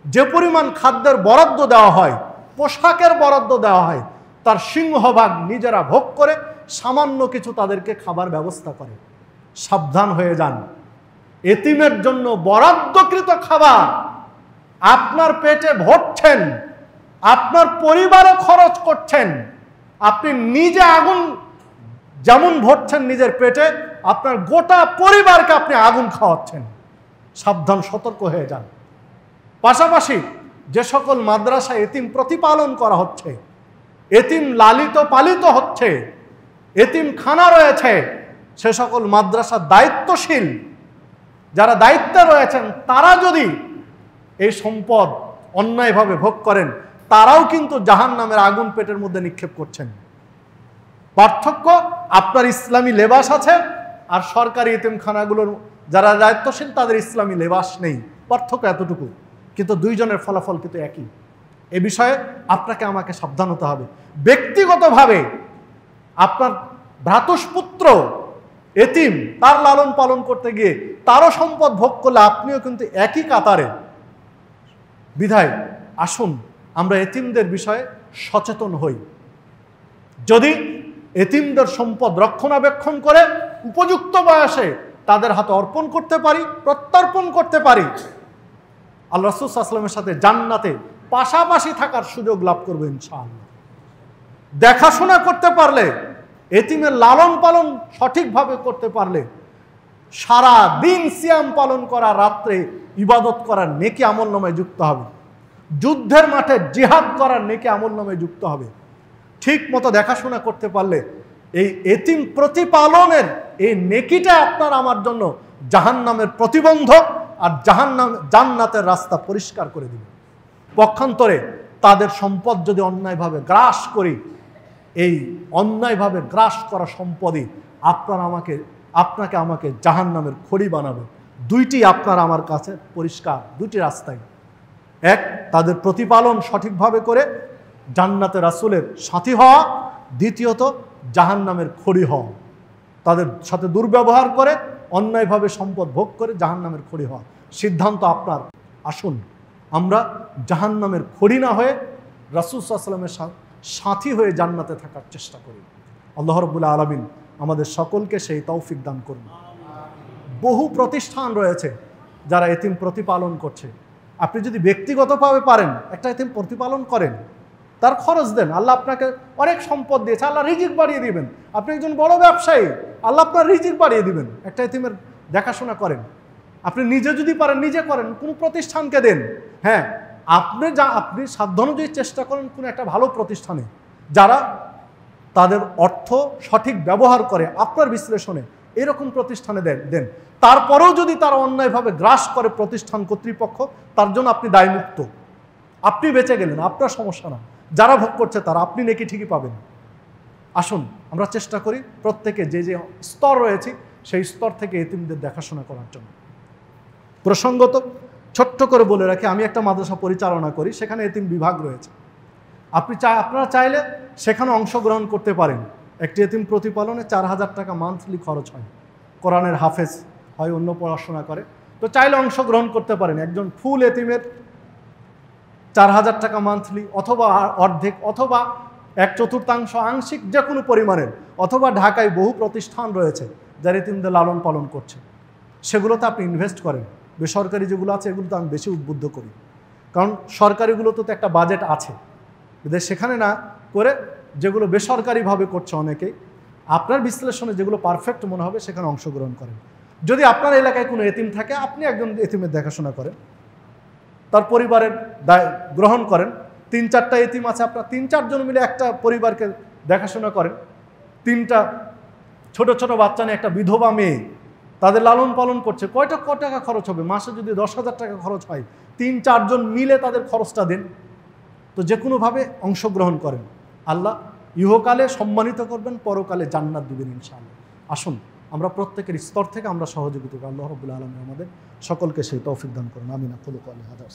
যে পরিমাণ খাদ্যের বরাদ্দ দেওয়া হয়, পোশাকের বরাদ্দ দেওয়া হয়, তার সিংহভাগ নিজেরা ভোগ করে, সামান্য কিছু তাদেরকে খাবার ব্যবস্থা করে। সাবধান হয়ে যান, এতিমের জন্য বরাদ্দকৃত খাবার আপনার পেটে ভরছেন, আপনার পরিবারে খরচ করছেন, আপনি নিজে আগুন যেমন ভরছেন নিজের পেটে, আপনার গোটা পরিবারকে আপনি আগুন খাওয়াচ্ছেন। সাবধান, সতর্ক হয়ে যান। পাশাপাশি যে সকল মাদ্রাসা এতিম প্রতিপালন করা হচ্ছে, এতিম লালিত পালিত হচ্ছে, এতিম খানা রয়েছে, সে সকল মাদ্রাসা দায়িত্বশীল যারা দায়িত্বে রয়েছেন, তারা যদি এই সম্পদ অন্যায়ভাবে ভোগ করেন, তারাও কিন্তু জাহান্নামের আগুন পেটের মধ্যে নিক্ষেপ করছেন। পার্থক্য, আপনার ইসলামী লেবাস আছে আর সরকারি এতিমখানাগুলোর যারা দায়িত্বশীল তাদের ইসলামী লেবাস নেই। পার্থক্য এতটুকু, কিন্তু দুইজনের ফলাফল কিন্তু একই। এ বিষয়ে আপনাকে আমাকে সাবধান হতে হবে। ব্যক্তিগতভাবে আপনার ভ্রাতুষ্পুত্র এতিম, তার লালন পালন করতে গিয়ে তারও সম্পদ ভোগ করলে আপনিও কিন্তু একই কাতারে। বিধায় আসুন আমরা এতিমদের বিষয়ে সচেতন হই। যদি এতিমদের সম্পদ রক্ষণাবেক্ষণ করে উপযুক্ত বয়সে তাদের হাতে অর্পণ করতে পারি, প্রত্যর্পণ করতে পারি, আল্লাহ রাসূল সাল্লাল্লাহু আলাইহি ওয়াসাল্লামের সাথে জান্নাতে পাশাপাশি থাকার সুযোগ লাভ করবো ইনশাআল্লাহ। দেখাশোনা করতে পারলে, এতিমের লালন পালন সঠিকভাবে করতে পারলে, সারা দিন সিয়াম পালন করা, রাত্রে ইবাদত করার নেকি আমলনামায় যুক্ত হবে। যুদ্ধের মাঠে জিহাদ করার নেকি আমলনামায় যুক্ত হবে। ঠিক মতো দেখাশোনা করতে পারলে এই এতিম প্রতিপালনের এই নেকিটা আপনার আমার জন্য জাহান্নামের প্রতিবন্ধক, আর জান্নাতের রাস্তা পরিষ্কার করে দিবে। পক্ষান্তরে তাদের সম্পদ যদি অন্যায়ভাবে গ্রাস করি, এই অন্যায়ভাবে গ্রাস করা সম্পদই আপনাকে আমাকে জাহান্নামের খড়ি বানাবে। দুইটি আপনার আমার কাছে পরিষ্কার, দুইটি রাস্তায়। এক, তাদের প্রতিপালন সঠিকভাবে করে জান্নাতে রাসূলের সাথী হওয়া। দ্বিতীয়ত, জাহান্নামের খড়ি হওয়া। তাদের সাথে দুর্ব্যবহার করে, অন্যায়ভাবে সম্পদ ভোগ করে জাহান্নামের খড়ি হওয়া। সিদ্ধান্ত আপনার। আসুন আমরা জাহান্নামের খড়ি না হয়ে রাসূল সাল্লাল্লাহু আলাইহি ওয়াসাল্লামের সাথী হয়ে জান্নাতে থাকার চেষ্টা করি। আল্লাহ রাব্বুল আলামিন আমাদের সকলকে সেই তৌফিক দান করুন। বহু প্রতিষ্ঠান রয়েছে যারা এতিম প্রতিপালন করছে। আপনি যদি ব্যক্তিগতভাবে পারেন, একটা এতিম প্রতিপালন করেন, তার খরচ দেন। আল্লাহ আপনাকে অনেক সম্পদ দিয়েছে, আল্লাহ রিজিক বাড়িয়ে দিবেন। আপনি একজন বড় ব্যবসায়ী, আল্লাহ আপনার রিজিক বাড়িয়ে দিবেন। একটা এতিমের দেখাশোনা করেন। আপনি নিজে যদি পারেন নিজে করেন, কোনো প্রতিষ্ঠানকে দেন। হ্যাঁ, আপনি সাধ্য অনুযায়ী চেষ্টা করেন কোনো একটা ভালো প্রতিষ্ঠানে, যারা তাদের অর্থ সঠিক ব্যবহার করে আপনার বিশ্লেষণে, এরকম প্রতিষ্ঠানে দেন। তারপরেও যদি তারা অন্যায়ভাবে গ্রাস করে প্রতিষ্ঠান কর্তৃপক্ষ, তার জন্য আপনি দায়মুক্ত। আপনি বেঁচে গেলেন, আপনার সমস্যা না। যারা ভোগ করছে তারা, আপনি নাকি ঠিকই পাবেন। আসুন আমরা চেষ্টা করি প্রত্যেকে যে যে স্তর রয়েছে সেই স্তর থেকে এতিমদের দেখাশোনা করার জন্য। প্রসঙ্গত ছোট্ট করে বলে রাখি, আমি একটা মাদ্রাসা পরিচালনা করি, সেখানে এতিম বিভাগ রয়েছে। আপনারা চাইলে সেখানে অংশগ্রহণ করতে পারেন। একটি এতিম প্রতিপালনে 4000 টাকা মান্থলি খরচ হয়। কোরআনের হাফেজ হয়, অন্য পড়াশোনা করে, তো চাইলে অংশগ্রহণ করতে পারেন। একজন ফুল এতিমের 4000 টাকা মান্থলি, অথবা অর্ধেক, অথবা 1/4 আংশিক, যে কোনো পরিমাণের। অথবা ঢাকায় বহু প্রতিষ্ঠান রয়েছে যারা এতিমদের লালন পালন করছে, সেগুলোতে আপনি ইনভেস্ট করেন। বেসরকারি যেগুলো আছে এগুলোতে আমি বেশি উদ্বুদ্ধ করি, কারণ সরকারিগুলোতে তো একটা বাজেট আছে। সেখানে না করে যেগুলো বেসরকারিভাবে করছে অনেকেই, আপনার বিশ্লেষণে যেগুলো পারফেক্ট মনে হবে সেখানে অংশগ্রহণ করেন। যদি আপনার এলাকায় কোনো এতিম থাকে, আপনি একজন এতিমের দেখাশোনা করেন, তার পরিবারের দায় গ্রহণ করেন। 3-4টা এতিম আছে, আপনার 3-4 জন মিলে একটা পরিবারকে দেখাশোনা করেন। 3টা ছোট ছোট বাচ্চা নিয়ে একটা বিধবা মেয়ে, তাদের লালন পালন করছে। ক টাকা খরচ হবে? মাসে যদি 10,000 টাকা খরচ হয়, 3-4 জন মিলে তাদের খরচটা দেন। তো যে কোনোভাবে অংশগ্রহণ করেন, আল্লাহ ইহকালে সম্মানিত করবেন, পরকালে জান্নাত দিবেন ইনশাআল্লাহ। আসুন আমরা প্রত্যেকের স্তর থেকে আমরা সহযোগিতা করি। আল্লাহ রাব্বুল আলামিন আমাদের সকলকে সেই তৌফিক দান করুন। আমিন। আকুলু কওলি হাযা।